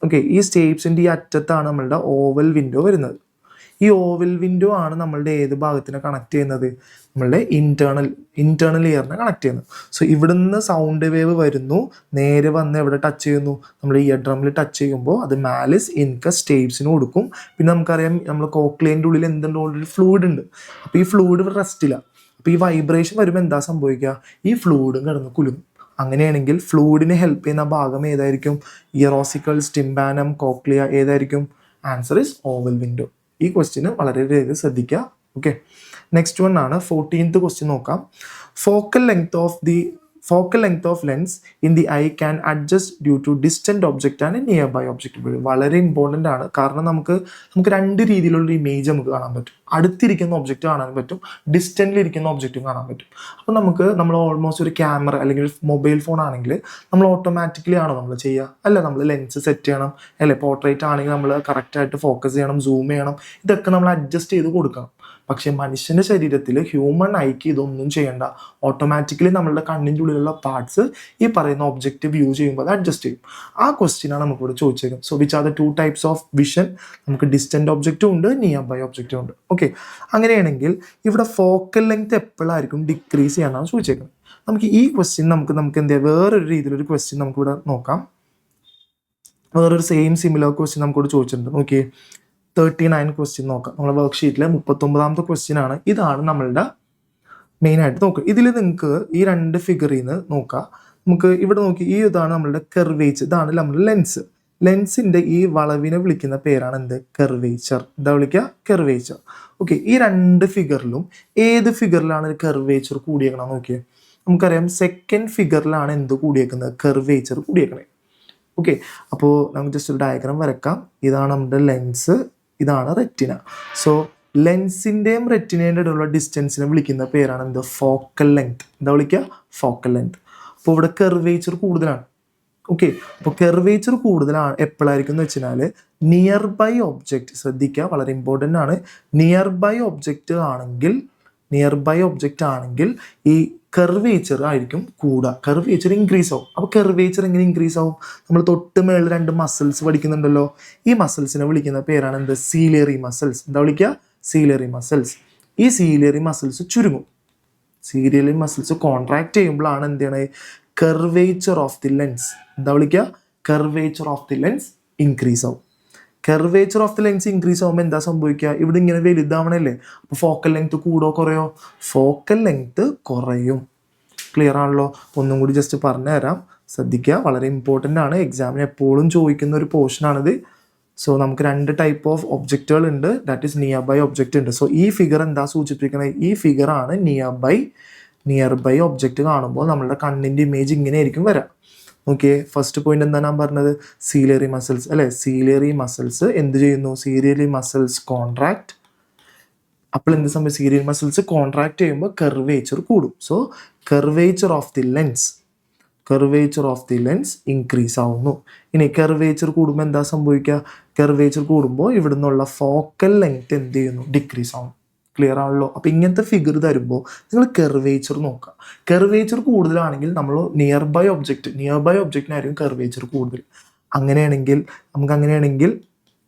ഓക്കെ, ഈ സ്റ്റേപ്സിന്റെ ഈ അറ്റത്താണ് നമ്മളുടെ ഓവൽ വിൻഡോ വരുന്നത്. ഈ ഓവൽ വിൻഡോ ആണ് നമ്മളുടെ ഏത് ഭാഗത്തിനെ കണക്ട് ചെയ്യുന്നത്? നമ്മളുടെ ഇന്റേണൽ ഇയറിനെ കണക്ട് ചെയ്യുന്നത്. സോ ഇവിടുന്ന് സൗണ്ട് വേവ് വരുന്നു, നേരെ വന്ന് എവിടെ ടച്ച് ചെയ്യുന്നു? നമ്മൾ ഇയർ ഡ്രമ്മിൽ ടച്ച് ചെയ്യുമ്പോൾ അത് മാലിസ്, ഇൻകസ്, സ്റ്റേപ്സിന് കൊടുക്കും. പിന്നെ നമുക്കറിയാം നമ്മൾ കോക്ലിയൻ്റെ ഉള്ളിൽ എന്തുണ്ട്? ഓൾറെഡി ഫ്ലൂയിഡ് ഉണ്ട്. അപ്പോൾ ഈ ഫ്ലൂയിഡ് റെസ്റ്റില്ല. അപ്പോൾ ഈ വൈബ്രേഷൻ വരുമ്പോൾ എന്താ സംഭവിക്കുക? ഈ ഫ്ലൂയിഡും കിടന്ന് കുലുങ്ങും. അങ്ങനെയാണെങ്കിൽ ഫ്ലൂയിഡിനെ ഹെൽപ്പ് ചെയ്യുന്ന ഭാഗം ഏതായിരിക്കും? ഇയറോസിക്കൽസ്, ടിംപാനം, കോക്ലിയ ഏതായിരിക്കും? Answer is oval window. ഈ ക്വസ്റ്റ്യന് വളരെയധികം ശ്രദ്ധിക്കുക. ഓക്കെ, നെക്സ്റ്റ് വൺ ആണ് 14th ക്വസ്റ്റ്യൻ നോക്കാം. Focal length of lens in the eye can adjust due to distant object and nearby object. വളരെ ഇമ്പോർട്ടൻ്റ് ആണ്. കാരണം നമുക്ക് രണ്ട് രീതിയിലുള്ള ഇമേജ് നമുക്ക് കാണാൻ പറ്റും. അടുത്തിരിക്കുന്ന ഒബ്ജക്റ്റ് കാണാൻ പറ്റും, ഡിസ്റ്റന്റിൽ ഇരിക്കുന്ന ഒബ്ജക്റ്റും കാണാൻ പറ്റും. അപ്പോൾ നമ്മൾ ഓൾമോസ്റ്റ് ഒരു ക്യാമറ അല്ലെങ്കിൽ മൊബൈൽ ഫോൺ ആണെങ്കിൽ നമ്മൾ ഓട്ടോമാറ്റിക്കലി ആണോ നമ്മൾ ചെയ്യുക? അല്ല, നമ്മൾ ലെൻസ് സെറ്റ് ചെയ്യണം. അല്ലെ, പോർട്രേറ്റ് ആണെങ്കിൽ നമ്മൾ കറക്റ്റായിട്ട് ഫോക്കസ് ചെയ്യണം, സൂം ചെയ്യണം, ഇതൊക്കെ നമ്മൾ അഡ്ജസ്റ്റ് ചെയ്ത് കൊടുക്കണം. പക്ഷെ മനുഷ്യന്റെ ശരീരത്തിൽ ഹ്യൂമൻ ഐക്ക് ഇതൊന്നും ചെയ്യേണ്ട. ഓട്ടോമാറ്റിക്കലി നമ്മളുടെ കണ്ണിൻ്റെ ഉള്ളിലുള്ള പാർട്സ് ഈ പറയുന്ന ഒബ്ജക്റ്റ് വ്യൂ ചെയ്യുമ്പോൾ അത് അഡ്ജസ്റ്റ് ചെയ്യും. ആ ക്വസ്റ്റ്യനാണ് നമുക്കിവിടെ ചോദിച്ചേക്കുന്നത്. So which are the 2 types of vision? നമുക്ക് ഡിസ്റ്റന്റ് ഒബ്ജക്റ്റും ഉണ്ട്, നിയർ ബൈ ഒബ്ജക്റ്റും ഉണ്ട്. ഓക്കെ, അങ്ങനെയാണെങ്കിൽ ഇവിടെ ഫോക്കൽ ലെങ്ത് എപ്പോഴായിരിക്കും ഡിക്രീസ് ചെയ്യാനാണ് ചോദിച്ചേക്കുന്നത്. നമുക്ക് ഈ ക്വസ്റ്റ്യൻ നമുക്ക് എന്താ വേറൊരു രീതിയിലൊരു ക്വസ്റ്റ്യൻ നമുക്കിവിടെ നോക്കാം. വേറൊരു സിമിലർ ക്വസ്റ്റ്യൻ നമുക്കിവിടെ ചോദിച്ചിട്ടുണ്ട്. നോക്കിയേ, 39 ക്വസ്റ്റ്യൻ നോക്കാം. നമ്മളെ വർക്ക്ഷീറ്റിലെ 39ാമത്തെ ക്വസ്റ്റ്യൻ ആണ്. ഇതാണ് നമ്മളുടെ മെയിനായിട്ട് നോക്കുക. ഇതിൽ നിങ്ങൾക്ക് ഈ 2 ഫിഗറിൽ നിന്ന് നോക്കാം. നമുക്ക് ഇവിടെ നോക്കി, ഈ ഇതാണ് നമ്മളുടെ കെർവേച്ചർ, ഇതാണ് നമ്മുടെ ലെൻസിന്റെ ഈ വളവിനെ വിളിക്കുന്ന പേരാണ് എന്ത്? കെർവേച്ചർ. എന്താ വിളിക്കുക? കെർവേച്ചർ. ഓക്കെ, ഈ 2 ഫിഗറിലും ഏത് ഫിഗറിലാണ് കെർവേച്ചർ കൂടിയേക്കണം? നോക്കിയേ, നമുക്കറിയാം സെക്കൻഡ് ഫിഗറിലാണ് എന്ത് കൂടിയേക്കുന്നത്? കെർവേച്ചർ കൂടിയേക്കണേ. ഓക്കെ, അപ്പോൾ നമുക്ക് ജസ്റ്റ് ഒരു ഡയഗ്രാം വരക്കാം. ഇതാണ് നമ്മുടെ ലെൻസ്, ഇതാണ് റെറ്റിന. സോ ലെൻസിൻ്റെയും റെറ്റിനേൻ്റെ ഇടയിലുള്ള ഡിസ്റ്റൻസിനെ വിളിക്കുന്ന പേരാണ് എന്ത്? Focal length. എന്താ വിളിക്കുക? Focal length. അപ്പോൾ ഇവിടെ കെർവേച്ചർ കൂടുതലാണ്. ഓക്കെ, അപ്പോൾ കെർവേച്ചർ കൂടുതലാണ് എപ്പോഴായിരിക്കും എന്ന് വെച്ചാൽ നിയർ ബൈ ഒബ്ജക്റ്റ്. ശ്രദ്ധിക്കുക, വളരെ ഇമ്പോർട്ടൻ്റ് ആണ്. നിയർ ബൈ ഒബ്ജക്റ്റ് ആണെങ്കിൽ ഈ കെർവേച്ചർ ആയിരിക്കും കൂടുക, കെർവേച്ചർ ഇൻക്രീസ് ആവും. അപ്പോൾ കെർവേച്ചർ എങ്ങനെ ഇൻക്രീസ് ആവും? നമ്മൾ തൊട്ട് മേളിൽ 2 മസിൽസ് പഠിക്കുന്നുണ്ടല്ലോ, ഈ മസിൽസിനെ വിളിക്കുന്ന പേരാണ് എന്ത്? Ciliary muscles. എന്താ വിളിക്കുക? Ciliary muscles. ഈ സീലിയറി മസിൽസ് ചുരുങ്ങും. സീലിയറി മസിൽസ് കോൺട്രാക്ട് ചെയ്യുമ്പോഴാണ് എന്ത് ചെയ്യണത്? Curvature of the lens. എന്താ വിളിക്കുക? Curvature of the lens increase ആവും. Curvature of the lens increase ആകുമ്പോൾ എന്താ സംഭവിക്കുക? ഇവിടെ ഇങ്ങനെ വലുതാവണല്ലേ, അപ്പോൾ ഫോക്കൽ ലെങ്ത് കൂടോ കുറയോ? ഫോക്കൽ ലെങ്ത് കുറയും. ക്ലിയർ ആണല്ലോ? ഒന്നും കൂടി ജസ്റ്റ് പറഞ്ഞു തരാം, ശ്രദ്ധിക്കുക, വളരെ ഇമ്പോർട്ടൻ്റ് ആണ്. എക്സാമിന് എപ്പോഴും ചോദിക്കുന്ന ഒരു പോർഷനാണിത്. സോ നമുക്ക് 2 type ഓഫ് ഒബ്ജക്റ്റുകൾ ഉണ്ട്, that is nearby object ഉണ്ട്. സോ ഈ ഫിഗർ എന്താ സൂചിപ്പിക്കുന്നത്? ഈ ഫിഗറാണ് നിയർ ബൈ ഒബ്ജക്റ്റ് കാണുമ്പോൾ നമ്മളുടെ കണ്ണിൻ്റെ ഇമേജ് ഇങ്ങനെ ആയിരിക്കും വരാം. ഓക്കെ, ഫസ്റ്റ് പോയിന്റ് എന്താ ഞാൻ പറഞ്ഞത്? സീലിയറി മസിൽസ് അല്ലെ, സീലിയറി മസിൽസ് എന്ത് ചെയ്യുന്നു? Ciliary muscles contract. അപ്പോൾ എന്ത് സംഭവം? സീലിയറി മസിൽസ് കോൺട്രാക്ട് ചെയ്യുമ്പോൾ കെർവേച്ചർ കൂടും. So curvature of the lens increase ആവുന്നു. ഇനി കെർവേച്ചർ കൂടുമ്പോൾ എന്താ സംഭവിക്കുക? കെർവേച്ചർ കൂടുമ്പോൾ ഇവിടെ നിന്നുള്ള ഫോക്കൽ ലെങ്ത് എന്ത് ചെയ്യുന്നു? ഡിക്രീസ് ആവും. ക്ലിയർ ആണല്ലോ? അപ്പോൾ ഇങ്ങനത്തെ ഫിഗർ തരുമ്പോൾ നിങ്ങൾ കെർവേച്ചർ നോക്കുക. കെർവേച്ചർ കൂടുതലാണെങ്കിൽ നമ്മൾ നിയർ ബൈ ഒബ്ജക്റ്റിനായിരിക്കും കെർവേച്ചർ കൂടുതൽ. അങ്ങനെയാണെങ്കിൽ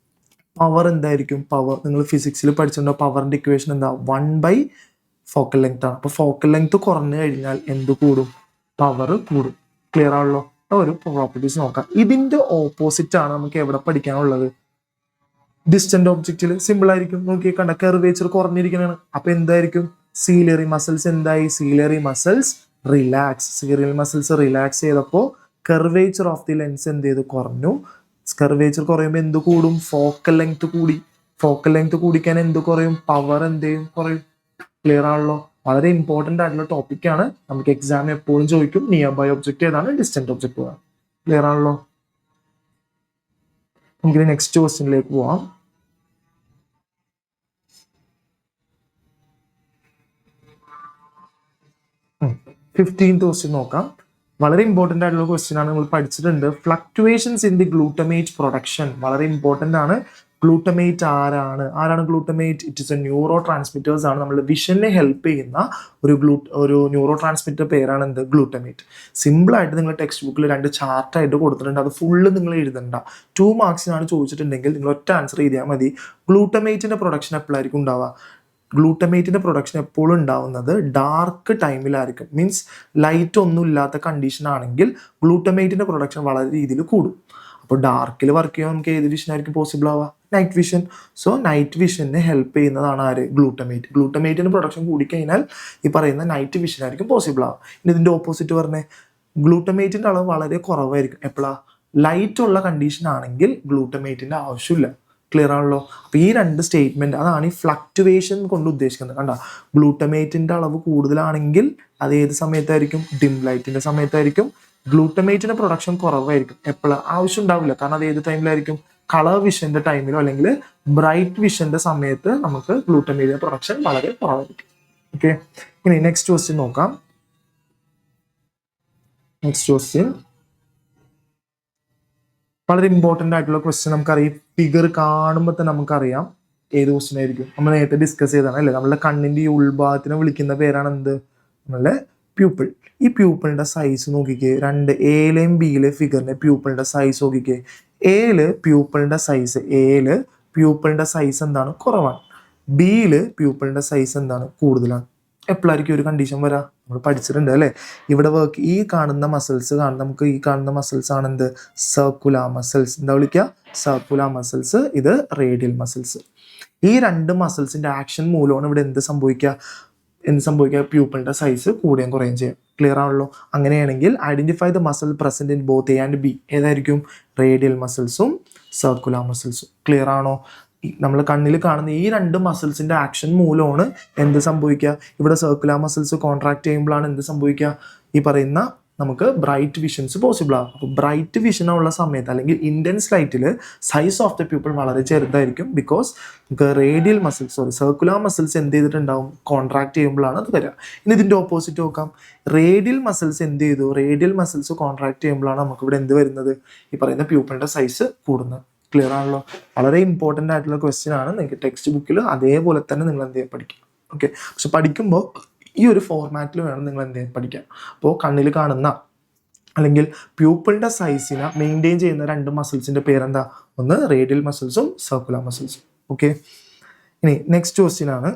പവർ എന്തായിരിക്കും? പവർ നിങ്ങൾ ഫിസിക്സിൽ പഠിച്ചിട്ടുണ്ടോ? പവറിൻ്റെ ഇക്വേഷൻ എന്താ? 1/4 ഫോക്കൽ ലെങ്ത് ആണ്. അപ്പോൾ ഫോക്കൽ ലെങ്ത് കുറഞ്ഞു കഴിഞ്ഞാൽ എന്ത് കൂടും? പവർ കൂടും. ക്ലിയർ ആണല്ലോ? ഒരു പ്രോപ്പർട്ടീസ് നോക്കാം. ഇതിന്റെ ഓപ്പോസിറ്റ് ആണ് നമുക്ക് എവിടെ പഠിക്കാനുള്ളത്? ഡിസ്റ്റന്റ് ഒബ്ജക്റ്റിൽ. സിമ്പിൾ ആയിരിക്കും. നോക്കി കണ്ട, കെർവേച്ചർ കുറഞ്ഞിരിക്കുന്നതാണ്. അപ്പൊ എന്തായിരിക്കും? സീലിയറി മസിൽസ് എന്തായി? സീലിയറി മസിൽസ് റിലാക്സ് ചെയ്തപ്പോൾ കെർവേച്ചർ ഓഫ് ദി ലെൻസ് എന്ത് ചെയ്തു? കുറഞ്ഞു. കെർവേച്ചർ കുറയുമ്പോൾ എന്ത് കൂടും? ഫോക്കൽ ലെങ്ത് കൂടി. ഫോക്കൽ ലെങ്ത് കൂടിക്കാൻ എന്ത് കുറയും? പവർ എന്ത് ചെയ്യും? കുറയും. ക്ലിയർ ആണല്ലോ? വളരെ ഇമ്പോർട്ടൻ്റ് ആയിട്ടുള്ള ടോപ്പിക്കാണ്. നമുക്ക് എക്സാം എപ്പോഴും ചോദിക്കും നിയർ ബൈ ഒബ്ജക്റ്റ് ഏതാണ്, ഡിസ്റ്റന്റ് ഒബ്ജക്റ്റ് ഏതാണ്. ക്ലിയർ ആണല്ലോ? നമുക്ക് നെക്സ്റ്റ് ക്വസ്റ്റ്യനിലേക്ക് പോവാം. ഫിഫ്റ്റീൻത് ക്വസ്റ്റ്യൻ നോക്കാം. വളരെ ഇമ്പോർട്ടൻ്റ് ആയിട്ടുള്ള ക്വസ്റ്റ്യൻ ആണ്, നമ്മൾ പഠിച്ചിട്ടുണ്ട്. Fluctuations in the glutamate production വളരെ ഇമ്പോർട്ടൻ്റ് ആണ്. ഗ്ലൂട്ടമേറ്റ് ആരാണ് glutamate? It is A neuro transmitters ആണ്. നമ്മൾ വിഷനെ ഹെൽപ്പ് ചെയ്യുന്ന ഒരു ന്യൂറോ ട്രാൻസ്മിറ്റർ പേരാണ് എന്ത്? ഗ്ലൂട്ടമേറ്റ്. സിമ്പിൾ ആയിട്ട് നിങ്ങൾ ടെക്സ്റ്റ് ബുക്കിൽ 2 ചാർട്ടായിട്ട് കൊടുത്തിട്ടുണ്ട്. അത് ഫുള്ള് നിങ്ങൾ എഴുതണ്ട. 2 മാർക്സിനാണ് ചോദിച്ചിട്ടുണ്ടെങ്കിൽ നിങ്ങൾ ഒറ്റ ആൻസർ ചെയ്താൽ മതി. ഗ്ലൂട്ടമേറ്റിന്റെ പ്രൊഡക്ഷൻ എപ്പോഴായിരിക്കും ഉണ്ടാവുക? ഗ്ലൂട്ടമേറ്റിന്റെ പ്രൊഡക്ഷൻ എപ്പോഴും ഉണ്ടാവുന്നത് ഡാർക്ക് ടൈമിലായിരിക്കും. മീൻസ് ലൈറ്റ് ഒന്നും ഇല്ലാത്ത കണ്ടീഷൻ ആണെങ്കിൽ ഗ്ലൂട്ടമേറ്റിന്റെ പ്രൊഡക്ഷൻ വളരെ രീതിയിൽ കൂടും. അപ്പോൾ ഡാർക്കിൽ വർക്ക് ചെയ്യാൻ നമുക്ക് ഏത് വിഷൻ ആയിരിക്കും പോസിബിൾ ആവുക? Night vision. സോ നൈറ്റ് വിഷനെ ഹെൽപ്പ് ചെയ്യുന്നതാണ് ആര്? ഗ്ലൂട്ടമേറ്റ്. ഗ്ലൂട്ടമേറ്റിന്റെ പ്രൊഡക്ഷൻ കൂടിക്കഴിഞ്ഞാൽ ഈ പറയുന്ന നൈറ്റ് വിഷൻ ആയിരിക്കും പോസിബിൾ ആവുക. ഇനി ഇതിന്റെ ഓപ്പോസിറ്റ് പറഞ്ഞേ, ഗ്ലൂട്ടമേറ്റിന്റെ അളവ് വളരെ കുറവായിരിക്കും. എപ്പോഴാ? ലൈറ്റ് ഉള്ള കണ്ടീഷൻ ആണെങ്കിൽ ഗ്ലൂട്ടമേറ്റിന്റെ ആവശ്യമില്ല. ക്ലിയർ ആണല്ലോ? അപ്പൊ ഈ 2 സ്റ്റേറ്റ്മെന്റ് അതാണ് ഈ ഫ്ലക്ച്വേഷൻ കൊണ്ട് ഉദ്ദേശിക്കുന്നത്. കണ്ട, ഗ്ലൂട്ടമേറ്റിന്റെ അളവ് കൂടുതലാണെങ്കിൽ അത് ഏത് സമയത്തായിരിക്കും? ഡിം ലൈറ്റിന്റെ സമയത്തായിരിക്കും. ഗ്ലൂട്ടമേറ്റിന്റെ പ്രൊഡക്ഷൻ കുറവായിരിക്കും. എപ്പോഴും ആവശ്യം ഉണ്ടാവില്ല, കാരണം അത് ഏത് ടൈമിലായിരിക്കും? കളർ വിഷന്റെ ടൈമിലോ അല്ലെങ്കിൽ ബ്രൈറ്റ് വിഷന്റെ സമയത്ത് നമുക്ക് ഗ്ലൂട്ടമേറ്റിന്റെ പ്രൊഡക്ഷൻ വളരെ കുറവായിരിക്കും. ഓക്കെ, ഇനി നെക്സ്റ്റ് ക്വസ്റ്റ്യൻ നോക്കാം. നെക്സ്റ്റ് ക്വസ്റ്റ്യൻ വളരെ ഇമ്പോർട്ടൻ്റ് ആയിട്ടുള്ള ക്വസ്റ്റ്യൻ. നമുക്കറിയാം, ഫിഗർ കാണുമ്പോൾ തന്നെ നമുക്കറിയാം ഏത് ക്വസ്റ്റ്യൻ ആയിരിക്കും. നമ്മൾ നേരത്തെ ഡിസ്കസ് ചെയ്താണ് അല്ലേ? നമ്മളുടെ കണ്ണിന്റെ ഈ ഉൾഭാഗത്തിനെ വിളിക്കുന്ന പേരാണ് എന്ത്? നമ്മളുടെ പ്യൂപ്പിൾ. ഈ പ്യൂപ്പിളിന്റെ സൈസ് നോക്കിക്കേ. 2 എയിലെയും ബിയിലെ ഫിഗറിന്റെ പ്യൂപ്പിളിന്റെ സൈസ് നോക്കിക്കേ. എയില് പ്യൂപ്പിളിന്റെ സൈസ് എന്താണ്? കുറവാണ്. ബിയില് പ്യൂപ്പിളിന്റെ സൈസ് എന്താണ്? കൂടുതലാണ്. എപ്പോഴായിരിക്കും ഒരു കണ്ടീഷൻ വരാം? നമ്മൾ പഠിച്ചിട്ടുണ്ട് അല്ലേ? ഇവിടെ വർക്ക് ഈ കാണുന്ന മസിൽസ് നമുക്ക് ഈ കാണുന്ന മസിൽസ് ആണ് എന്ത്? Circular muscles. എന്താ വിളിക്കുക? Circular muscles. ഇത് റേഡിയൽ മസിൽസ്. ഈ 2 മസിൽസിന്റെ ആക്ഷൻ മൂലമാണ് ഇവിടെ എന്ത് സംഭവിക്കുക? പ്യൂപ്പിളിന്റെ സൈസ് കൂടുകയും കുറയുകയും ചെയ്യാം. ക്ലിയർ ആണല്ലോ? അങ്ങനെയാണെങ്കിൽ identify the muscle present in both A and B. ഏതായിരിക്കും? റേഡിയൽ മസിൽസും സർക്കുലാർ മസിൽസും. ക്ലിയർ ആണോ? നമ്മൾ കണ്ണിൽ കാണുന്ന ഈ 2 മസിൽസിന്റെ ആക്ഷൻ മൂലമാണ് എന്ത് സംഭവിക്കുക? ഇവിടെ സർക്കുലാർ മസിൽസ് കോൺട്രാക്ട് ചെയ്യുമ്പോഴാണ് എന്ത് സംഭവിക്കുക? ഈ പറയുന്ന നമുക്ക് ബ്രൈറ്റ് വിഷൻസ് പോസിബിൾ ആകും. അപ്പോൾ ബ്രൈറ്റ് വിഷൻ ഉള്ള സമയത്ത് അല്ലെങ്കിൽ ഇന്റൻസ് ലൈറ്റിൽ സൈസ് ഓഫ് ദ പ്യൂപ്പിൾ വളരെ ചെറുതായിരിക്കും. ബിക്കോസ് നമുക്ക് റേഡിയൽ മസിൽസ് സർക്കുലാർ മസിൽസ് എന്ത് ചെയ്തിട്ടുണ്ടാവും? കോൺട്രാക്ട് ചെയ്യുമ്പോഴാണ് അത് വരിക. ഇനി ഇതിന്റെ ഓപ്പോസിറ്റ് നോക്കാം. റേഡിയൽ മസിൽസ് എന്ത് ചെയ്തു? റേഡിയൽ മസിൽസ് കോൺട്രാക്ട് ചെയ്യുമ്പോഴാണ് നമുക്ക് ഇവിടെ എന്ത് വരുന്നത്? ഈ പറയുന്ന പ്യൂപ്പിളിന്റെ സൈസ് കൂടുന്നത്. ക്ലിയർ ആണല്ലോ? വളരെ ഇമ്പോർട്ടൻ്റ് ആയിട്ടുള്ള ക്വസ്റ്റ്യൻ ആണ്. നിങ്ങൾക്ക് ടെക്സ്റ്റ് ബുക്കിൽ അതേപോലെ തന്നെ നിങ്ങൾ എന്ത് ചെയ്യാൻ പഠിക്കും. ഓക്കെ, പക്ഷെ പഠിക്കുമ്പോൾ ഈ ഒരു ഫോർമാറ്റിൽ വേണം നിങ്ങൾ എന്ത് ചെയ്യാൻ പഠിക്കാൻ. അപ്പോൾ കണ്ണിൽ കാണുന്ന അല്ലെങ്കിൽ പ്യൂപ്പിളിന്റെ സൈസിനെ മെയിൻറ്റെയിൻ ചെയ്യുന്ന 2 മസിൽസിന്റെ പേരെന്താ? ഒന്ന് റേഡിയൽ മസിൽസും സർക്കുലർ മസിൽസും. ഓക്കെ, ഇനി നെക്സ്റ്റ് ക്വസ്റ്റ്യൻ ആണ്.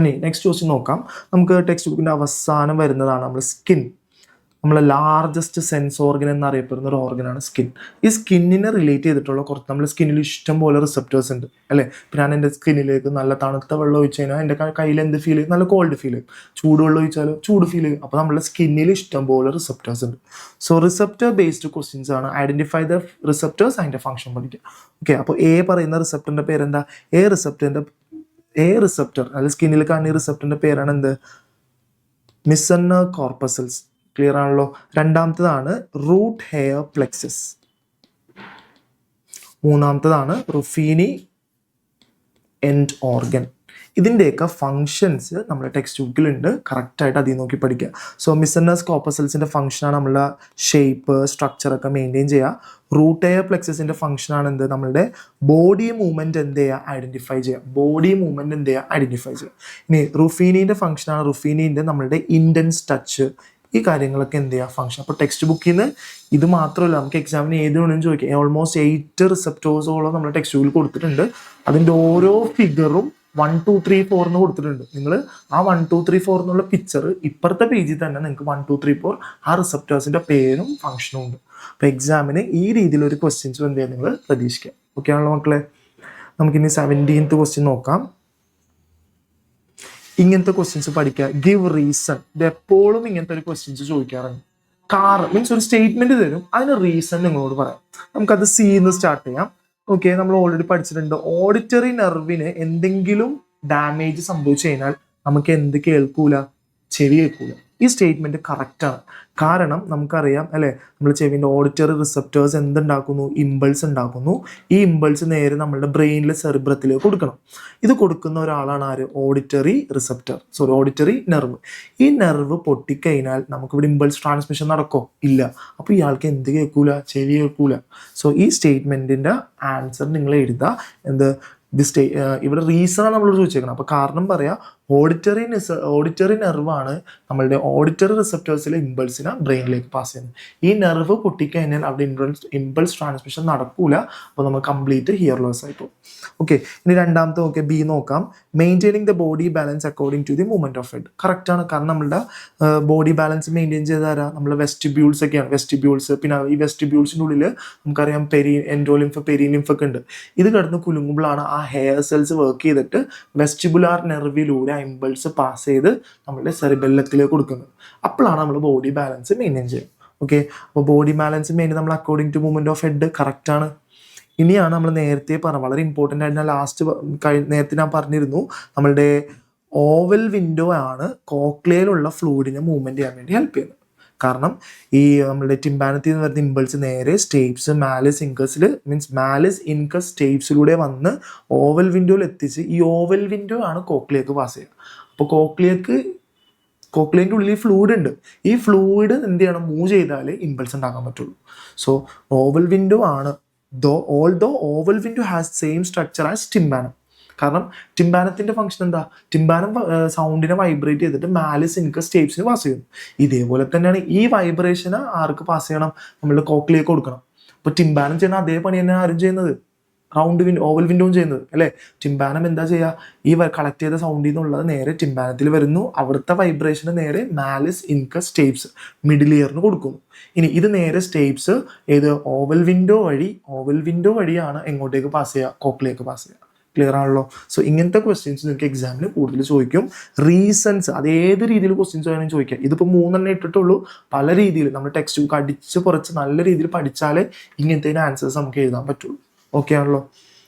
ഇനി നെക്സ്റ്റ് ക്വസ്റ്റ്യൻ നോക്കാം. നമുക്ക് ടെക്സ്റ്റ് ബുക്കിന്റെ അവസാനം വരുന്നതാണ് നമ്മൾ സ്കിൻ. നമ്മളെ ലാർജസ്റ്റ് സെൻസ് ഓർഗൻ എന്നറിയപ്പെടുന്ന ഒരു ഓർഗനാണ് സ്കിൻ. ഈ സ്കിന്നിനെ റിലേറ്റ് ചെയ്തിട്ടുള്ള കുറച്ച് നമ്മുടെ സ്കിന്നിൽ ഇഷ്ടം പോലെ റിസപ്റ്റേഴ്സ് ഉണ്ട് അല്ലേ? ഇപ്പം ഞാൻ എൻ്റെ സ്കിന്നിലേക്ക് നല്ല തണുത്ത വെള്ളം ഒഴിച്ച് കഴിഞ്ഞാൽ എൻ്റെ കയ്യിൽ എന്ത് ഫീൽ ചെയ്യും? നല്ല കോൾഡ് ഫീൽ ചെയ്യും. ചൂടുവെള്ളം ഒഴിച്ചാലോ ചൂട് ഫീൽ ചെയ്യും. അപ്പോൾ നമ്മുടെ സ്കിന്നിൽ ഇഷ്ടം പോലെ റിസപ്റ്റേഴ്സ് ഉണ്ട്. സോ റിസപ്റ്റർ ബേസ്ഡ് ക്വസ്റ്റ്യൻസ് ആണ്. ഐഡന്റിഫൈ ദ റിസപ്റ്റേഴ്സ്, അതിൻ്റെ ഫംഗ്ഷൻ പഠിക്കുക. ഓക്കെ, അപ്പോൾ എ പറയുന്ന റിസപ്റ്ററിന്റെ പേരെന്താ? എ റിസപ്റ്റർ അല്ല, സ്കിന്നിൽ കാണുന്ന റിസപ്റ്ററിന്റെ പേരാണ് എന്ത്? മിസന്നർ കോർപ്പസൽസ്. ക്ലിയർ ആണല്ലോ? രണ്ടാമത്തതാണ് റൂട്ട് ഹെയർ പ്ലെക്സസ്. മൂന്നാമത്തതാണ് റുഫീനി എൻഡ് ഓർഗൻ. ഇതിൻ്റെയൊക്കെ ഫങ്ഷൻസ് നമ്മുടെ ടെക്സ്റ്റ് ബുക്കിലുണ്ട്. കറക്റ്റായിട്ട് അതിൽ നോക്കി പഠിക്കുക. സോ മിസന്നേഴ്സ് കോർപ്പസൽസിൻ്റെ ഫംഗ്ഷനാണ് നമ്മളുടെ ഷേപ്പ് സ്ട്രക്ചറൊക്കെ മെയിൻറ്റെയിൻ ചെയ്യുക. റൂട്ട് ഹെയർ പ്ലെക്സസിൻ്റെ ഫംഗ്ഷനാണ് എന്ത്? നമ്മളുടെ ബോഡി മൂവ്മെൻറ്റ് എന്ത് ചെയ്യുക? ഐഡൻറ്റിഫൈ ചെയ്യുക. ഇനി റുഫീനീൻ്റെ ഫംഗ്ഷനാണ് റുഫീനീൻ്റെ നമ്മളുടെ ഇൻറ്റൻസ് ടച്ച്. ഈ കാര്യങ്ങളൊക്കെ എന്ത് ചെയ്യുക? ഫംഗ്ഷൻ. അപ്പോൾ ടെക്സ്റ്റ് ബുക്കിൽ നിന്ന് ഇത് മാത്രമല്ല, നമുക്ക് എക്സാമിന് ഏത് വേണമെങ്കിലും ചോദിക്കാം. ഓൾമോസ്റ്റ് 8 റിസപ്റ്റേഴ്സോളം നമ്മുടെ ടെക്സ്റ്റ് ബുക്കിൽ കൊടുത്തിട്ടുണ്ട്. അതിൻ്റെ ഓരോ ഫിഗറും 1, 2, 3, 4 എന്ന് കൊടുത്തിട്ടുണ്ട്. നിങ്ങൾ ആ 1, 2, 3, 4 എന്നുള്ള പിക്ചർ ഇപ്പുറത്തെ പേജിൽ തന്നെ നിങ്ങൾക്ക് 1, 2, 3, 4 ആ റിസപ്റ്റേഴ്സിൻ്റെ പേരും ഫംഗ്ഷനും ഉണ്ട്. അപ്പോൾ എക്സാമിന് ഈ രീതിയിലൊരു ക്വസ്റ്റ്യൻസ് എന്ത് ചെയ്യാൻ നിങ്ങൾ പ്രതീക്ഷിക്കുക. ഓക്കെ ആണല്ലോ മക്കളെ? നമുക്കിനി 17th ക്വസ്റ്റ്യൻ നോക്കാം. ഇങ്ങനത്തെ ക്വസ്റ്റ്യൻസ് പഠിക്കുക. Give reason. ഇത് എപ്പോഴും ഇങ്ങനത്തെ ഒരു ക്വസ്റ്റ്യൻസ് ചോദിക്കാറുണ്ട്. കാർ മീൻസ് ഒരു സ്റ്റേറ്റ്മെന്റ് തരും, അതിന് റീസൺ നിങ്ങളോട് പറയാം. നമുക്കത് സി എന്ന് സ്റ്റാർട്ട് ചെയ്യാം. ഓക്കെ, നമ്മൾ ഓൾറെഡി പഠിച്ചിട്ടുണ്ട്. ഓഡിറ്ററി നെർവിന് എന്തെങ്കിലും ഡാമേജ് സംഭവിച്ചു കഴിഞ്ഞാൽ നമുക്ക് എന്ത് കേൾക്കൂല? ചെവി കേൾക്കൂല. ഈ സ്റ്റേറ്റ്മെന്റ് കറക്റ്റാണ്. കാരണം നമുക്കറിയാം അല്ലെ, നമ്മൾ ചെവിൻ്റെ ഓഡിറ്ററി റിസപ്റ്റേഴ്സ് എന്തുണ്ടാക്കുന്നു? ഇമ്പൾസ് ഉണ്ടാക്കുന്നു. ഈ ഇമ്പൾസ് നേരെ നമ്മളുടെ ബ്രെയിനിലെ സെറിബ്രത്തിലേക്ക് കൊടുക്കണം. ഇത് കൊടുക്കുന്ന ഒരാളാണ് ആര്? Auditory receptor, auditory nerve. ഈ നെർവ് പൊട്ടിക്കഴിഞ്ഞാൽ നമുക്കിവിടെ ഇമ്പൾസ് ട്രാൻസ്മിഷൻ നടക്കോ? ഇല്ല. അപ്പോൾ ഇയാൾക്ക് എന്ത് കേൾക്കൂല? ചെവി കേൾക്കൂല. ഈ സ്റ്റേറ്റ്മെന്റിന്റെ ആൻസർ നിങ്ങൾ എഴുതുക. എന്ത്? ഇവിടെ റീസണാണ് നമ്മളോട് ചോദിച്ചേക്കുന്നത്. അപ്പോൾ കാരണം പറയാം, ഓഡിറ്ററി നെർവാണ് നമ്മളുടെ ഓഡിറ്ററി റിസപ്റ്റേഴ്സിലെ ഇമ്പൾസിനെ ബ്രെയിനിലേക്ക് പാസ് ചെയ്യുന്നത്. ഈ നെർവ് പൊട്ടിക്കഴിഞ്ഞാൽ അവിടെ ഇമ്പൾസ് ട്രാൻസ്മിഷൻ നടക്കൂല. അപ്പോൾ നമുക്ക് കംപ്ലീറ്റ് ഹിയർ ലോസ് ആയി പോകും. ഓക്കെ, ഇനി രണ്ടാമത്തെ നോക്കിയാൽ ബി നോക്കാം. Maintaining the body balance according to the movement of head. Correct ആണ്. കാരണം നമ്മളുടെ ബോഡി ബാലൻസ് മെയിൻറ്റെയിൻ ചെയ്താരാ? നമ്മുടെ വെസ്റ്റിബ്യൂൾസ് ഒക്കെയാണ്. വെസ്റ്റിബ്യൂൾസ്, പിന്നെ ഈ വെസ്റ്റിബ്യൂൾസിൻ്റെ ഉള്ളിൽ നമുക്കറിയാം എൻഡോലിംഫ്, പെരിലിംഫ് ഒക്കെ ഉണ്ട്. ഇത് കിടന്ന് കുലുങ്ങുമ്പോഴാണ് ആ ഹെയർ സെൽസ് വർക്ക് ചെയ്തിട്ട് വെസ്റ്റിബുലാർ നെർവിലൂടെ ഇമ്പൾസ് പാസ് ചെയ്ത് നമ്മുടെ സെറിബെല്ലത്തിലേക്ക് കൊടുക്കുന്നത്. അപ്പോഴാണ് നമ്മൾ ബോഡി ബാലൻസ് മെയിൻറ്റെയിൻ ചെയ്യുന്നത്. ഓക്കെ, അപ്പോൾ ബോഡി ബാലൻസ് മെയിൻറ്റെയിൻ നമ്മൾ according to movement of head correct ആണ്. ഇനിയാണ് നമ്മൾ നേരത്തെ വളരെ ഇമ്പോർട്ടൻ്റ് ആയിട്ട് നേരത്തെ ഞാൻ പറഞ്ഞിരുന്നു, നമ്മളുടെ ഓവൽ വിൻഡോ ആണ് കോക്ലിയയിലുള്ള ഫ്ലൂയിഡിനെ മൂവ്മെന്റ് ചെയ്യാൻ വേണ്ടി ഹെൽപ്പ് ചെയ്യുന്നത്. കാരണം ഈ നമ്മളുടെ ടിംബാനത്തിൽ നിന്ന് വരുന്ന ഇമ്പൾസ് നേരെ സ്റ്റേപ്സ് മാലിസ് ഇൻകസ് സ്റ്റേപ്സിലൂടെ വന്ന് ഓവൽ വിൻഡോയിൽ എത്തിച്ച് ഈ ഓവൽ വിൻഡോ ആണ് കോക്ലിയക്ക് പാസ് ചെയ്യുക. അപ്പോൾ കോക്ലിയൻ്റെ ഉള്ളിൽ ഫ്ലൂയിഡ് ഉണ്ട്. ഈ ഫ്ലൂയിഡ് എന്ത് ചെയ്യണം? മൂവ് ചെയ്താലേ ഇമ്പൾസ് ഉണ്ടാക്കാൻ പറ്റുള്ളൂ. ഓവൽ വിൻഡോ ആണ്. Although oval window has same structure as tympanum. കാരണം ടിംബാനത്തിന്റെ ഫംഗ്ഷൻ എന്താ? ടിംബാനം സൗണ്ടിനെ വൈബ്രേറ്റ് ചെയ്തിട്ട് മാലിസ് ഇൻകസ് സ്റ്റേപ്സിന് പാസ് ചെയ്യുന്നു. ഇതേപോലെ തന്നെയാണ് ഈ വൈബ്രേഷന് ആർക്ക് പാസ് ചെയ്യണം? നമ്മൾ കോക്ലിയക്ക് കൊടുക്കണം. അപ്പോൾ ടിംബാനം ചെയ്യുന്ന അതേ പണി തന്നെ ആരും ചെയ്യുന്നത്? ഓവൽ വിൻഡോയും ചെയ്യുന്നത് അല്ലേ? ടിംബാനം എന്താ ചെയ്യുക? ഈ കളക്ട് ചെയ്ത സൗണ്ടിൽ നിന്നുള്ളത് നേരെ ടിംബാനത്തിൽ വരുന്നു. അവിടുത്തെ വൈബ്രേഷന് നേരെ മാലിസ് ഇൻകസ് സ്റ്റേപ്സ് മിഡിൽ ഇയറിന് കൊടുക്കുന്നു. ഇനി ഇത് നേരെ സ്റ്റേപ്സ് ഓവൽ വിൻഡോ വഴിയാണ് എങ്ങോട്ടേക്ക് പാസ് ചെയ്യുക? കോക്ലിയക്ക് പാസ് ചെയ്യുക. ക്ലിയർ ആണല്ലോ? ഇങ്ങനത്തെ ക്വസ്റ്റ്യൻസ് നിങ്ങൾക്ക് എക്സാമിന് കൂടുതൽ ചോദിക്കും. റീസൺസ് അത് ഏത് രീതിയിൽ ക്വസ്റ്റ്യൻസ് വേണമെങ്കിൽ ചോദിക്കാം. ഇതിപ്പോൾ 3 ഇട്ടിട്ടുള്ളൂ. പല രീതിയിൽ നമ്മൾ ടെക്സ്റ്റ് ബുക്ക് അടിച്ച് കുറച്ച് നല്ല രീതിയിൽ പഠിച്ചാലേ ഇങ്ങനത്തെ ആൻസേഴ്സ് നമുക്ക് എഴുതാൻ പറ്റുള്ളൂ. ഓക്കെ ആണല്ലോ?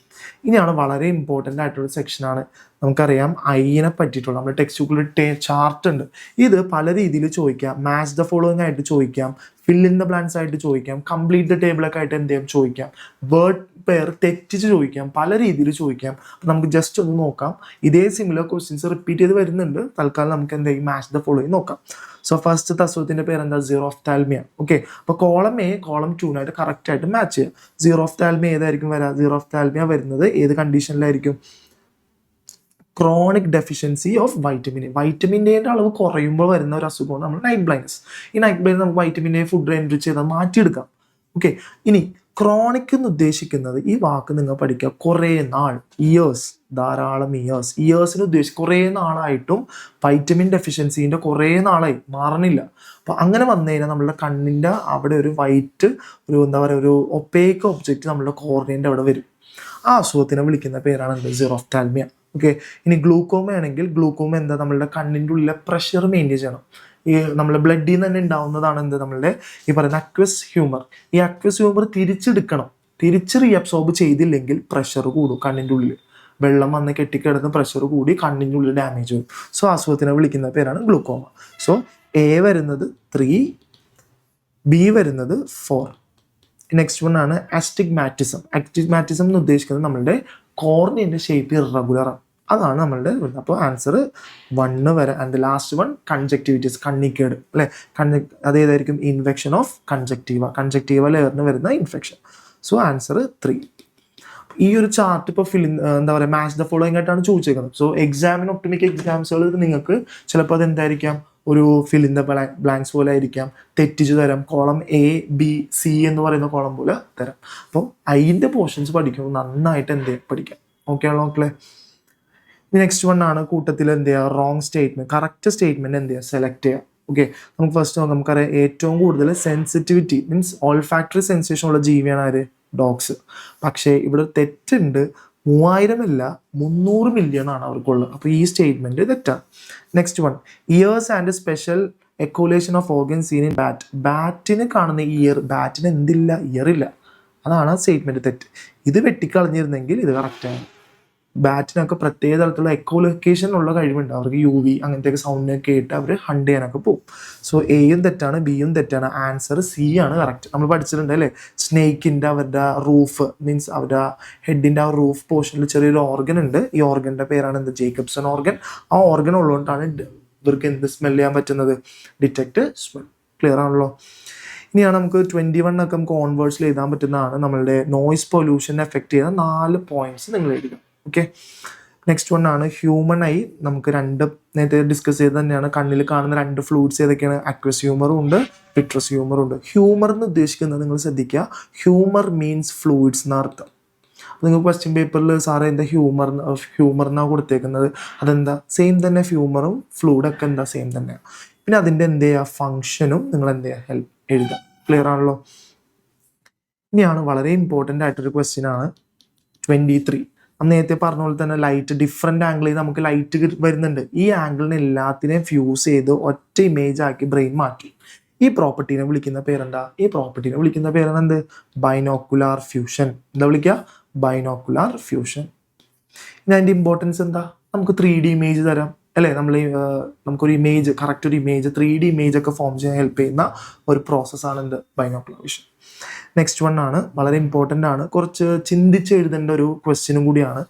ഇനിയാണ് വളരെ ഇമ്പോർട്ടൻ്റ് ആയിട്ടുള്ള സെക്ഷനാണ്. നമുക്കറിയാം ഐനെ പറ്റിയിട്ടുള്ള നമ്മുടെ ടെക്സ്റ്റ് ബുക്കിൽ ചാർട്ട് ഉണ്ട്. ഇത് പല രീതിയിൽ ചോദിക്കാം. മാച്ച് ദ ഫോളോയിങ് ആയിട്ട് ചോദിക്കാം, ഫിൽ ഇൻ ദ ബ്ലാങ്ക്സ് ആയിട്ട് ചോദിക്കാം, കംപ്ലീറ്റ് ദ ടേബിളൊക്കെ ആയിട്ട് എന്ത് ചെയ്യാം? ചോദിക്കാം. വേർഡ് പെയർ തെറ്റിച്ച് ചോദിക്കാം, പല രീതിയിൽ ചോദിക്കാം. അപ്പം നമുക്ക് ജസ്റ്റ് ഒന്ന് നോക്കാം. ഇതേ സിമിലർ ക്വസ്റ്റ്യൻസ് റിപ്പീറ്റ് ചെയ്ത് വരുന്നുണ്ട്. തൽക്കാലം നമുക്ക് എന്തെങ്കിലും മാച്ച് ദ ഫോളോയിങ് നോക്കാം. ഫസ്റ്റ് തസ്വത്തിന്റെ പേര് എന്താ? സീറോഫ്താൽമിയ. ഓക്കെ, അപ്പോൾ കോളം എ കോളം 2 കറക്റ്റ് ആയിട്ട് മാച്ച് ചെയ്യാം. സീറോഫ്താൽമിയ ഏതായിരിക്കും വരാ? സീറോഫ്താൽമിയ വരുന്നത് ഏത് കണ്ടീഷനിലായിരിക്കും? ക്രോണിക് ഡെഫിഷ്യൻസി ഓഫ് വൈറ്റമിൻ എയുടെ അളവ് കുറയുമ്പോൾ വരുന്ന ഒരു അസുഖമാണ് നമ്മൾ നൈറ്റ് ബ്ലൈൻഡ്നസ്. ഈ നൈറ്റ് ബ്ലൈൻഡ്നസ് നമുക്ക് വൈറ്റമിൻ എ ഫുഡ് എൻറിച്ച് ചെയ്താൽ മാറ്റിയെടുക്കാം. ഓക്കെ, ഇനി ക്രോണിക് എന്ന് ഉദ്ദേശിക്കുന്നത്, ഈ വാക്ക് നിങ്ങൾ പഠിക്കുക, കുറേ നാൾ, ഇയേഴ്സ്, ധാരാളം ഇയേഴ്സിന് ഉദ്ദേശിച്ച് കുറേ നാളായിട്ടും വൈറ്റമിൻ ഡെഫിഷ്യൻസിൻ്റെ കുറേ നാളായി മാറണില്ല. അപ്പോൾ അങ്ങനെ വന്നു കഴിഞ്ഞാൽ നമ്മളുടെ കണ്ണിൻ്റെ അവിടെ ഒരു വൈറ്റ് ഒരു ഒപ്പേക്ക് ഒബ്ജക്റ്റ് നമ്മളുടെ കോർണിയൻ്റെ അവിടെ വരും. ആ അസുഖത്തിനെ വിളിക്കുന്ന പേരാണ് എന്ത്? സീറോഫ്താൽമിയ. ഓക്കെ, ഇനി ഗ്ലൂക്കോമ ആണെങ്കിൽ ഗ്ലൂക്കോമ എന്താ? നമ്മളുടെ കണ്ണിൻ്റെ ഉള്ളിലെ പ്രഷർ മെയിൻറ്റെയിൻ ചെയ്യണം. ഈ നമ്മളെ ബ്ലഡിൽ നിന്ന് തന്നെ ഉണ്ടാവുന്നതാണ് എന്ത്? നമ്മളുടെ ഈ പറയുന്ന അക്വസ് ഹ്യൂമർ. ഈ അക്വസ് ഹ്യൂമർ തിരിച്ച് റീഅബ്സോർബ് ചെയ്തില്ലെങ്കിൽ പ്രഷർ കൂടും കണ്ണിൻ്റെ ഉള്ളിൽ. വെള്ളം വന്ന് കെട്ടിക്കിടന്ന് പ്രഷർ കൂടി കണ്ണിൻ്റെ ഉള്ളിൽ ഡാമേജ് വരും. അസുഖത്തിനെ വിളിക്കുന്ന പേരാണ് ഗ്ലൂക്കോമ. എ വരുന്നത് 3, ബി വരുന്നത് 4. നെക്സ്റ്റ് വൺ ആണ് അസ്റ്റിഗ്മാറ്റിസം. അസ്റ്റിഗ്മാറ്റിസം എന്ന് ഉദ്ദേശിക്കുന്നത് നമ്മളുടെ കോർണിയൻ്റെ ഷേപ്പ് ഇറഗുലറാണ്. അതാണ് നമ്മളുടെ. അപ്പോൾ ആൻസർ 1 വരെ. ആൻഡ് ലാസ്റ്റ് വൺ കൺജക്റ്റിവിറ്റീസ്, കണ്ണിക്കേട് അല്ലെ? അതേതായിരിക്കും? ഇൻഫെക്ഷൻ ഓഫ് കൺജക്റ്റീവ ലെയറിന് വരുന്ന ഇൻഫെക്ഷൻ. ആൻസർ 3. ഈ ഒരു ചാർട്ട് ഇപ്പോൾ എന്താ പറയുക, മാച്ച് ദ ഫോളോയിങ് ആയിട്ടാണ് ചോദിച്ചേക്കുന്നത്. എക്സാമിന് ഒട്ടുമിക്ക എക്സാംസുകൾ നിങ്ങൾക്ക് ചിലപ്പോൾ അത് എന്തായിരിക്കാം? ഒരു ഫിൽ ഇൻ ദ ബ്ലാങ്ക്സ് പോലെ ആയിരിക്കാം, തെറ്റിച്ച് തരാം. കോളം എ ബി സി എന്ന് പറയുന്ന കോളം പോലെ തരാം. അപ്പം അതിൻ്റെ പോർഷൻസ് പഠിക്കുമ്പോൾ നന്നായിട്ട് എന്ത് പഠിക്കാം. ഓക്കെ ആണോ മക്കളെ? നെക്സ്റ്റ് വൺ ആണ് കൂട്ടത്തിൽ എന്ത് ചെയ്യുക? Wrong statement. കറക്റ്റ് സ്റ്റേറ്റ്മെന്റ് എന്ത് ചെയ്യുക? സെലക്ട് ചെയ്യുക. ഓക്കെ, നമുക്ക് ഫസ്റ്റ് നോക്കാം. നമുക്കറിയാം ഏറ്റവും കൂടുതൽ സെൻസിറ്റിവിറ്റി ഓൾഫാക്ടറി സെൻസേഷൻ ഉള്ള ജീവിയാണ് ആര്? ഡോഗ്സ്. പക്ഷേ ഇവിടെ തെറ്റുണ്ട്. 3000 അല്ല 300 മില്യൺ ആണ് അവർക്കുള്ളത്. അപ്പോൾ ഈ സ്റ്റേറ്റ്മെന്റ് തെറ്റാണ്. Next one, ears and special echolocation of organ seen in bat. ബാറ്റിന് കാണുന്ന ഇയർ, ബാറ്റിന് എന്തില്ല? ഇയർ ഇല്ല. അതാണ് ആ സ്റ്റേറ്റ്മെന്റ് തെറ്റ്. ഇത് വെട്ടിക്കളഞ്ഞിരുന്നെങ്കിൽ ഇത് കറക്റ്റാണ്. ബാറ്റിനൊക്കെ പ്രത്യേക തരത്തിലുള്ള എക്കോലൊക്കേഷൻ ഉള്ള കഴിവുണ്ട്. അവർക്ക് UV അങ്ങനത്തെ സൗണ്ടിനൊക്കെ കേട്ട് അവർ ഹണ്ട് ചെയ്യാനൊക്കെ പോകും. സോ എയും തെറ്റാണ്, ബിയും തെറ്റാണ്. ആൻസർ സി ആണ് കറക്റ്റ്. നമ്മൾ പഠിച്ചിട്ടുണ്ട് അല്ലേ, സ്നേക്കിൻ്റെ അവരുടെ റൂഫ് മീൻസ് അവരുടെ ഹെഡിൻ്റെ ആ റൂഫ് പോർഷനിൽ ചെറിയൊരു ഓർഗൻ ഉണ്ട്. ഈ ഓർഗൻ്റെ പേരാണ് എന്ത്, ജേക്കബ്സൺ ഓർഗൻ. ആ ഓർഗൻ ഉള്ളതുകൊണ്ടാണ് ഇവർക്ക് എന്ത് സ്മെൽ ചെയ്യാൻ പറ്റുന്നത്, ഡിറ്റക്ട് സ്മെൽ. ക്ലിയർ ആണല്ലോ. ഇനിയാണ് നമുക്ക് 21 ഒക്കെ നമുക്ക് ഓൺവേർഡ്സിൽ എഴുതാൻ പറ്റുന്നതാണ് നമ്മളുടെ നോയിസ് പൊല്യൂഷൻ എഫക്ട് ചെയ്യുന്ന 4 പോയിന്റ്സ് നിങ്ങൾ എഴുതുക. ഓക്കെ, നെക്സ്റ്റ് വൺ ആണ് ഹ്യൂമൺ ഐ. നമുക്ക് നേരത്തെ ഡിസ്കസ് ചെയ്ത് തന്നെയാണ്, കണ്ണിൽ കാണുന്ന 2 ഫ്ലൂയിഡ്സ് ഏതൊക്കെയാണ്, അക്വസ് ഹ്യൂമറും ഉണ്ട്, വിട്രസ് ഹ്യൂമറും ഉണ്ട്. ഹ്യൂമർ എന്ന് ഉദ്ദേശിക്കുന്നത് നിങ്ങൾ ശ്രദ്ധിക്കുക, ഹ്യൂമർ മീൻസ് ഫ്ലൂയിഡ്സ് എന്നർത്ഥം. നിങ്ങൾ ക്വസ്റ്റ്യൻ പേപ്പറിൽ സാറ് എന്താ ഹ്യൂമറിനാണ് കൊടുത്തേക്കുന്നത്, അതെന്താ സെയിം തന്നെ, ഹ്യൂമറും ഫ്ലൂയിഡൊക്കെ എന്താ സെയിം തന്നെയാണ്. പിന്നെ അതിൻ്റെ എന്ത് ചെയ്യുക, ഫങ്ഷനും നിങ്ങൾ എന്ത് ചെയ്യുക, എഴുതുക. ക്ലിയർ ആണല്ലോ. ഇനിയാണ് വളരെ ഇമ്പോർട്ടൻ്റ് ആയിട്ടൊരു ക്വസ്റ്റ്യൻ ആണ് 23. നേരത്തെ പറഞ്ഞ പോലെ തന്നെ ലൈറ്റ് ഡിഫറെൻ്റ് ആംഗിളിൽ നമുക്ക് ലൈറ്റ് വരുന്നുണ്ട്. ഈ ആംഗിളിനെ എല്ലാത്തിനെയും ഫ്യൂസ് ചെയ്ത് ഒറ്റ ഇമേജ് ആക്കി ബ്രെയിൻ മാറ്റി. ഈ പ്രോപ്പർട്ടീനെ വിളിക്കുന്ന പേരെന്താ, ഈ പ്രോപ്പർട്ടീനെ വിളിക്കുന്ന പേരാണ് എന്ത്, ബൈനോക്കുലാർ ഫ്യൂഷൻ. എന്താ വിളിക്കുക, ബൈനോക്കുലാർ ഫ്യൂഷൻ. ഇനി അതിൻ്റെ ഇമ്പോർട്ടൻസ് എന്താ, നമുക്ക് 3D ഇമേജ് തരാം അല്ലേ. നമുക്കൊരു ഇമേജ്, കറക്റ്റ് ഒരു ഇമേജ് 3D ഇമേജ് ഒക്കെ ഫോം ചെയ്യാൻ ഹെൽപ്പ് ചെയ്യുന്ന ഒരു പ്രോസസ്സാണ് എന്ത്, ബൈനോക്കുലാർ വിഷൻ. നെക്സ്റ്റ് വൺ ആണ് വളരെ ഇമ്പോർട്ടൻ്റ് ആണ്, കുറച്ച് ചിന്തിച്ച് എഴുതേണ്ട ഒരു ക്വസ്റ്റ്യനും കൂടിയാണ്.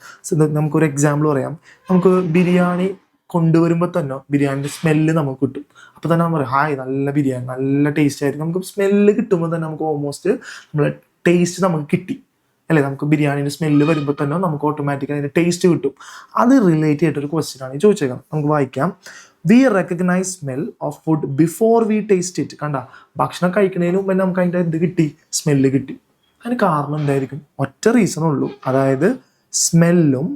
നമുക്കൊരു എക്സാമ്പിൾ പറയാം. നമുക്ക് ബിരിയാണി കൊണ്ടുവരുമ്പോൾ തന്നെ ബിരിയാണിൻ്റെ സ്മെല്ല് നമുക്ക് കിട്ടും. അപ്പോൾ തന്നെ നമ്മൾ പറയും ഹായ് നല്ല ബിരിയാണി, നല്ല ടേസ്റ്റ് ആയിരിക്കും. നമുക്ക് സ്മെല്ല് കിട്ടുമ്പോൾ തന്നെ നമുക്ക് ഓൾമോസ്റ്റ് നമ്മളെ ടേസ്റ്റ് നമുക്ക് കിട്ടി അല്ലേ. നമുക്ക് ബിരിയാണിൻ്റെ സ്മെല്ല് വരുമ്പോൾ തന്നെ നമുക്ക് ഓട്ടോമാറ്റിക്കലി അതിൻ്റെ ടേസ്റ്റ് കിട്ടും. അത് റിലേറ്റ് ചെയ്തിട്ടൊരു ക്വസ്റ്റ്യൻ ആണ് ചോദിച്ചേക്കാം. നമുക്ക് വായിക്കാം. We recognise smell of food before we taste it. കണ്ട, ഭക്ഷണം കഴിക്കുന്നതിന് മുമ്പ് തന്നെ നമുക്ക് അതിൻ്റെ എന്ത് കിട്ടി, സ്മെല്ല് കിട്ടി. അതിന് കാരണം എന്തായിരിക്കും, ഒറ്റ റീസൺ ഉള്ളൂ. അതായത് സ്മെല്ലും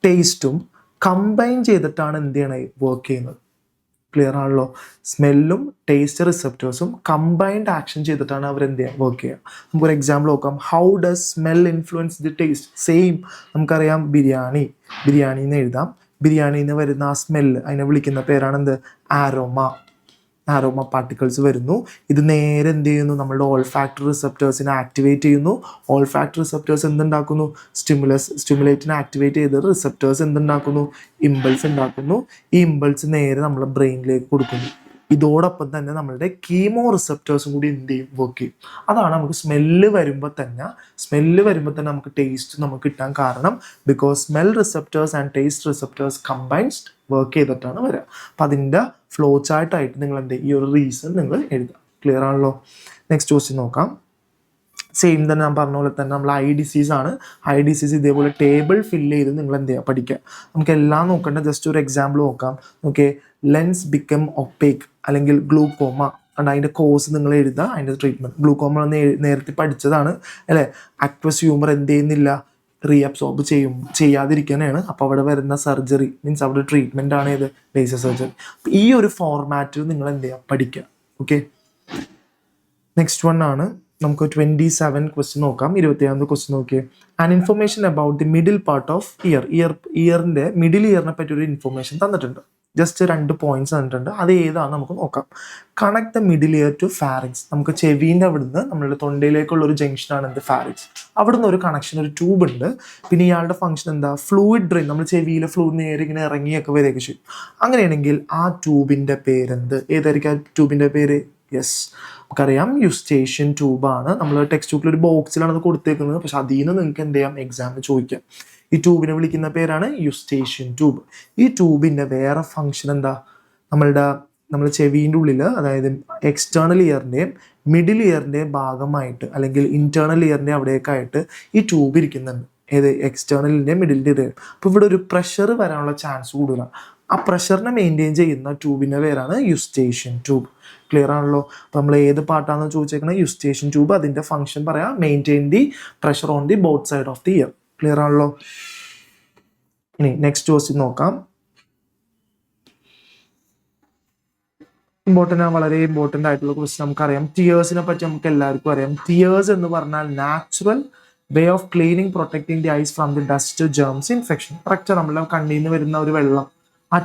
ടേസ്റ്റും കമ്പൈൻ ചെയ്തിട്ടാണ് എന്ത് ചെയ്യണത്, വർക്ക് ചെയ്യുന്നത്. ക്ലിയർ ആണല്ലോ. സ്മെല്ലും ടേസ്റ്റ് റിസെപ്റ്റേഴ്സും കമ്പൈൻഡ് ആക്ഷൻ ചെയ്തിട്ടാണ് അവർ എന്ത് ചെയ്യുക, വർക്ക് ചെയ്യുക. നമുക്കൊരു എക്സാമ്പിൾ നോക്കാം. How does smell influence the taste. Same നമുക്കറിയാം, ബിരിയാണിന്ന് എഴുതാം. ബിരിയാണിയിൽ നിന്ന് വരുന്ന ആ സ്മെല്ല്, അതിനെ വിളിക്കുന്ന പേരാണ് എന്ത്, ആരോമ പാർട്ടിക്കിൾസ് വരുന്നു. ഇത് നേരെ എന്ത് ചെയ്യുന്നു, നമ്മളുടെ ഓൾഫാക്ടറി റിസെപ്റ്റേഴ്സിനെ ആക്ടിവേറ്റ് ചെയ്യുന്നു. ഓൾഫാക്ടറി റിസെപ്റ്റേഴ്സ് എന്തുണ്ടാക്കുന്നു, സ്റ്റിമുലേറ്റിനെ ആക്ടിവേറ്റ് ചെയ്ത് റിസെപ്റ്റേഴ്സ് എന്തുണ്ടാക്കുന്നു, ഇമ്പൾസ് ഉണ്ടാക്കുന്നു. ഈ ഇമ്പൾസ് നേരെ നമ്മുടെ ബ്രെയിനിലേക്ക് കൊടുക്കുന്നു. ഇതോടൊപ്പം തന്നെ നമ്മളുടെ കീമോ റിസെപ്റ്റേഴ്സും കൂടി എന്ത് ചെയ്യും, വർക്ക് ചെയ്യും. അതാണ് നമുക്ക് സ്മെല്ല് വരുമ്പോൾ തന്നെ നമുക്ക് ടേസ്റ്റ് നമുക്ക് കിട്ടാൻ കാരണം. Because smell receptors and taste receptors combined work ചെയ്തിട്ടാണ് വരിക. അപ്പം അതിൻ്റെ ഫ്ലോ ചാർട്ടായിട്ട് നിങ്ങൾ എന്ത് ഈ ഒരു റീസൺ നിങ്ങൾ എഴുതുക. ക്ലിയർ ആണല്ലോ. നെക്സ്റ്റ് ക്വസ്റ്റ്യൻ നോക്കാം. സെയിം തന്നെ ഞാൻ പറഞ്ഞ പോലെ തന്നെ നമ്മൾ ഐ ഡിസീസ് ആണ്. ഐ ഡിസീസ് ഇതേപോലെ ടേബിൾ ഫില്ല് ചെയ്ത് നിങ്ങൾ എന്ത് ചെയ്യുക, പഠിക്കുക. നമുക്ക് എല്ലാം നോക്കേണ്ട, ജസ്റ്റ് ഒരു എക്സാമ്പിൾ നോക്കാം. ഓക്കെ, ലെൻസ് ബിക്കം ഒപ്പേക്ക് അല്ലെങ്കിൽ ഗ്ലൂക്കോമ. അതിൻ്റെ കോഴ്സ് നിങ്ങൾ എഴുതുക, അതിൻ്റെ ട്രീറ്റ്മെൻറ്റ്. ഗ്ലൂക്കോമ നേരത്തെ പഠിച്ചതാണ് അല്ലേ. അക്വസ് ഹ്യൂമർ എന്ത് ചെയ്യുന്നില്ല, റീഅബ്സോർബ് ചെയ്യാതിരിക്കാനാണ്. അപ്പോൾ അവിടെ വരുന്ന സർജറി മീൻസ് അവിടെ ട്രീറ്റ്മെൻ്റ് ആണ് ഏത്, ലേസർ സർജറി. അപ്പോൾ ഈ ഒരു ഫോർമാറ്റിൽ നിങ്ങൾ എന്ത് ചെയ്യുക, പഠിക്കുക. ഓക്കെ, നെക്സ്റ്റ് വൺ ആണ് നമുക്ക് 27 ക്വസ്റ്റ്യൻ നോക്കാം. 27th ക്വസ്റ്റ്യൻ നോക്കിയേ. An information about the middle part of ഇയറിൻ്റെ മിഡിൽ ഇയറിനെ പറ്റി ഒരു ഇൻഫർമേഷൻ തന്നിട്ടുണ്ട്. ജസ്റ്റ് 2 പോയിന്റ്സ് തന്നിട്ടുണ്ട്. അത് ഏതാണ് നമുക്ക് നോക്കാം. Connect the middle ear to pharynx. നമുക്ക് ചെവീൻ്റെ അവിടുന്ന് നമ്മളുടെ തൊണ്ടയിലേക്കുള്ള ഒരു ജംഗ്ഷനാണ് എന്ത്, ഫാരിങ്സ്. അവിടുന്ന് ഒരു കണക്ഷൻ, ഒരു ട്യൂബ് ഉണ്ട്. പിന്നെ ഇയാളുടെ ഫംഗ്ഷൻ എന്താ, ഫ്ലൂയിഡ് ഡ്രെയിൻ. നമ്മൾ ചെവിയിലെ ഫ്ലൂയിഡ് നേരെ ഇങ്ങനെ ഇറങ്ങിയൊക്കെ വരികയൊക്കെ ചെയ്യും. അങ്ങനെയാണെങ്കിൽ ആ ട്യൂബിൻ്റെ പേരെന്ത്, ഏതായിരിക്കും ആ ട്യൂബിൻ്റെ പേര്? യെസ്, നമുക്കറിയാം യുസ്റ്റേഷ്യൻ ട്യൂബാണ്. നമ്മൾ ടെക്സ്റ്റ് ബുക്കിൽ ഒരു ബോക്സിലാണ് അത് കൊടുത്തേക്കുന്നത്. പക്ഷെ അതിൽ നിന്ന് നിങ്ങൾക്ക് എന്ത് ചെയ്യാം, എക്സാമിന് ചോദിക്കാം. ഈ ട്യൂബിനെ വിളിക്കുന്ന പേരാണ് യുസ്റ്റേഷ്യൻ ട്യൂബ്. ഈ ട്യൂബിൻ്റെ വേറെ ഫംഗ്ഷൻ എന്താ, നമ്മുടെ ചെവീൻ്റെ ഉള്ളിൽ, അതായത് എക്സ്റ്റേണൽ ഇയറിൻ്റെയും മിഡിൽ ഇയറിൻ്റെയും ഭാഗമായിട്ട് അല്ലെങ്കിൽ ഇൻറ്റേർണൽ ഇയറിൻ്റെ അവിടേക്കായിട്ട് ഈ ട്യൂബ് ഇരിക്കുന്നുണ്ട്. ഏത്, എക്സ്റ്റേണലിൻ്റെയും മിഡിലിൻ്റെയും. അപ്പോൾ ഇവിടെ ഒരു പ്രഷർ വരാനുള്ള ചാൻസ് കൂടുതലാണ്. ആ പ്രഷറിനെ മെയിൻറ്റെയിൻ ചെയ്യുന്ന ട്യൂബിൻ്റെ പേരാണ് യുസ്റ്റേഷ്യൻ ട്യൂബ്. ക്ലിയർ ആണല്ലോ. അപ്പോൾ നമ്മൾ ഏത് പാർട്ടാണെന്ന് ചോദിച്ചേക്കുന്നത്, യുസ്റ്റേഷ്യൻ ട്യൂബ്. അതിൻ്റെ ഫംഗ്ഷൻ പറയാം, maintain the pressure on the both side of the year. Clear ആണല്ലോ. ഇനി നെക്സ്റ്റ് ക്വസ്റ്റ്യൻ നോക്കാം. വളരെ ഇമ്പോർട്ടൻ്റ് ആയിട്ടുള്ള ക്വസ്റ്റ്യൻ. നമുക്കറിയാം ടിയേഴ്സിനെ പറ്റി നമുക്ക് എല്ലാവർക്കും അറിയാം. ടിയേഴ്സ് എന്ന് പറഞ്ഞാൽ natural way of cleaning, protecting the eyes from the dust, germs, infection. Correct നമ്മളെ കണ്ണിൽ നിന്ന് വരുന്ന ഒരു വെള്ളം, ആ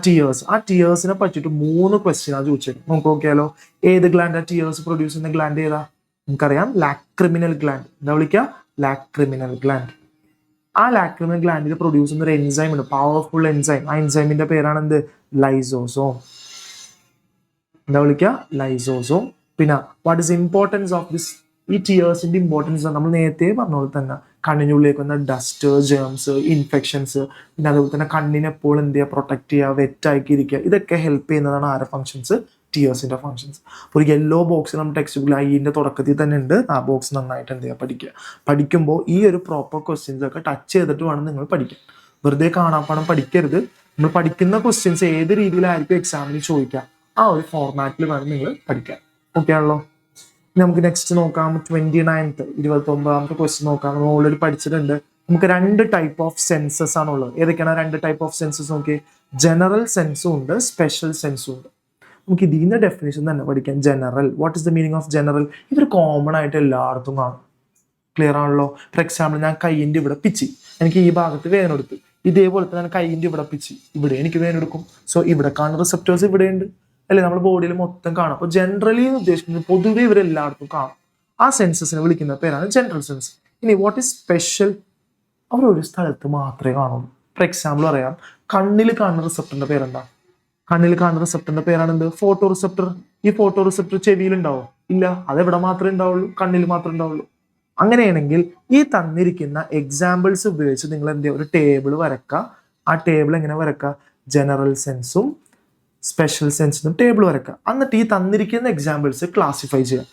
ടിയേഴ്സിനെ പറ്റിയിട്ട് 3 ക്വസ്റ്റ്യനാണ് ചോദിച്ചത്. നമുക്ക് നോക്കിയാലോ. ഏത് ഗ്ലാൻഡാ ടിയേഴ്സ് പ്രൊഡ്യൂസ് ചെയ്യുന്ന ഗ്ലാൻഡ് ഏതാ? നമുക്കറിയാം ലാക്രിമിനൽ ഗ്ലാൻഡ്. എന്താ വിളിക്കുക? Lacrimal gland. ആ ലാക്രിമിനൽ ഗ്ലാൻഡിൽ പ്രൊഡ്യൂസ് ചെയ്യുന്ന ഒരു എൻസൈം ഉണ്ട്, പവർഫുൾ എൻസൈം. ആ എൻസൈമിന്റെ പേരാണ് എന്ത്? ലൈസോസോം. എന്താ വിളിക്കുക? ലൈസോസോം. പിന്നെ what is importance of this? ഈ ടിയേഴ്സിന്റെ ഇമ്പോർട്ടൻസ് നമ്മൾ നേരത്തെ പറഞ്ഞ പോലെ തന്നെ കണ്ണിനുള്ളിലേക്ക് വന്ന ഡസ്റ്റ്, ജേംസ്, ഇൻഫെക്ഷൻസ്, പിന്നെ അതുപോലെ തന്നെ കണ്ണിനെ എപ്പോഴും എന്ത് ചെയ്യുക? പ്രൊട്ടക്ട് ചെയ്യുക, വെറ്റാക്കി ഇരിക്കുക. ഇതൊക്കെ ഹെൽപ്പ് ചെയ്യുന്നതാണ് ആരുടെ ഫംഗ്ഷൻസ്? ടിയേഴ്സിന്റെ ഫംഗ്ഷൻസ്. അപ്പോൾ ഒരു യെല്ലോ ബോക്സ് നമ്മുടെ ടെക്സ്റ്റ് ബുക്കിൽ ഐൻ്റെ തുടക്കത്തിൽ തന്നെ ഉണ്ട്. ആ ബോക്സ് നന്നായിട്ട് എന്ത് ചെയ്യുക? പഠിക്കുക. പഠിക്കുമ്പോൾ ഈ ഒരു പ്രോപ്പർ ക്വസ്റ്റ്യൻസ് ഒക്കെ ടച്ച് ചെയ്തിട്ട് വേണം നിങ്ങൾ പഠിക്കാൻ. വെറുതെ കാണാപ്പാഠം പഠിക്കരുത്. നമ്മൾ പഠിക്കുന്ന ക്വസ്റ്റ്യൻസ് ഏത് രീതിയിലായിരിക്കും എക്സാമിന് ചോദിക്കുക, ആ ഒരു ഫോർമാറ്റിൽ വേണം നിങ്ങൾ പഠിക്കാൻ. ഓക്കെ ആണല്ലോ? നമുക്ക് നെക്സ്റ്റ് നോക്കാം. 29th 29ാമത്തെ ക്വസ്റ്റ്യൻ നോക്കാം. നമ്മൾ ഓൾറെഡി പഠിച്ചിട്ടുണ്ട്. നമുക്ക് 2 ടൈപ്പ് ഓഫ് സെൻസസ് ആണുള്ളത്. ഏതൊക്കെയാണ് 2 ടൈപ്പ് ഓഫ് സെൻസസ്? നോക്കി, ജനറൽ സെൻസും ഉണ്ട്, സ്പെഷ്യൽ സെൻസും ഉണ്ട്. നമുക്ക് ഇതിന്റെ ഡെഫിനേഷൻ തന്നെ പഠിക്കാം. General, what is the meaning of general? ഇതൊരു കോമൺ ആയിട്ട് എല്ലായിടത്തും കാണും. ക്ലിയർ ആണല്ലോ? ഫോർ എക്സാമ്പിൾ, ഞാൻ കൈയിൻ്റെ ഇവിടെ പിച്ചി, എനിക്ക് ഈ ഭാഗത്ത് വേദന എടുത്തു. ഇതേപോലെ തന്നെ ഞാൻ കൈയിൻ്റെ ഇവിടെ പിച്ചി, ഇവിടെ എനിക്ക് വേദന എടുക്കും. സോ ഇവിടെ കാണുന്ന റിസപ്റ്റേഴ്സ് ഇവിടെ ഉണ്ട് അല്ലെ? നമ്മുടെ ബോഡിയിൽ മൊത്തം കാണാം. അപ്പോൾ ജനറലി എന്ന് ഉദ്ദേശിക്കുന്നത് പൊതുവെ ഇവരെല്ലായിടത്തും കാണും. ആ സെൻസസിനെ വിളിക്കുന്ന പേരാണ് ജനറൽ സെൻസ്. ഇനി വാട്ട് ഈസ് സ്പെഷ്യൽ? അവർ ഒരു സ്ഥലത്ത് മാത്രമേ കാണുള്ളൂ. ഫോർ എക്സാമ്പിൾ പറയാം, കണ്ണിൽ കാണുന്ന റിസപ്റ്ററിന്റെ പേരെന്താ? കണ്ണിൽ കാണുന്ന റിസപ്റ്ററിന്റെ പേരാണ് എന്ത്? Photo receptor. ഈ ഫോട്ടോ റിസപ്റ്റർ ചെവിയിൽ ഉണ്ടാവും? ഇല്ല, അതെവിടെ മാത്രമേ ഉണ്ടാവുള്ളൂ? കണ്ണിൽ മാത്രമേ ഉണ്ടാവുള്ളൂ. അങ്ങനെയാണെങ്കിൽ ഈ തന്നിരിക്കുന്ന എക്സാമ്പിൾസ് ഉപയോഗിച്ച് നിങ്ങൾ എന്ത് ചെയ്യുക? ഒരു ടേബിൾ വരക്കുക. ആ ടേബിൾ എങ്ങനെ വരക്കുക? ജനറൽ സെൻസും സ്പെഷ്യൽ സെൻസിനും ടേബിൾ വരക്കുക. എന്നിട്ട് ഈ തന്നിരിക്കുന്ന എക്സാമ്പിൾസ് ക്ലാസിഫൈ ചെയ്യാം.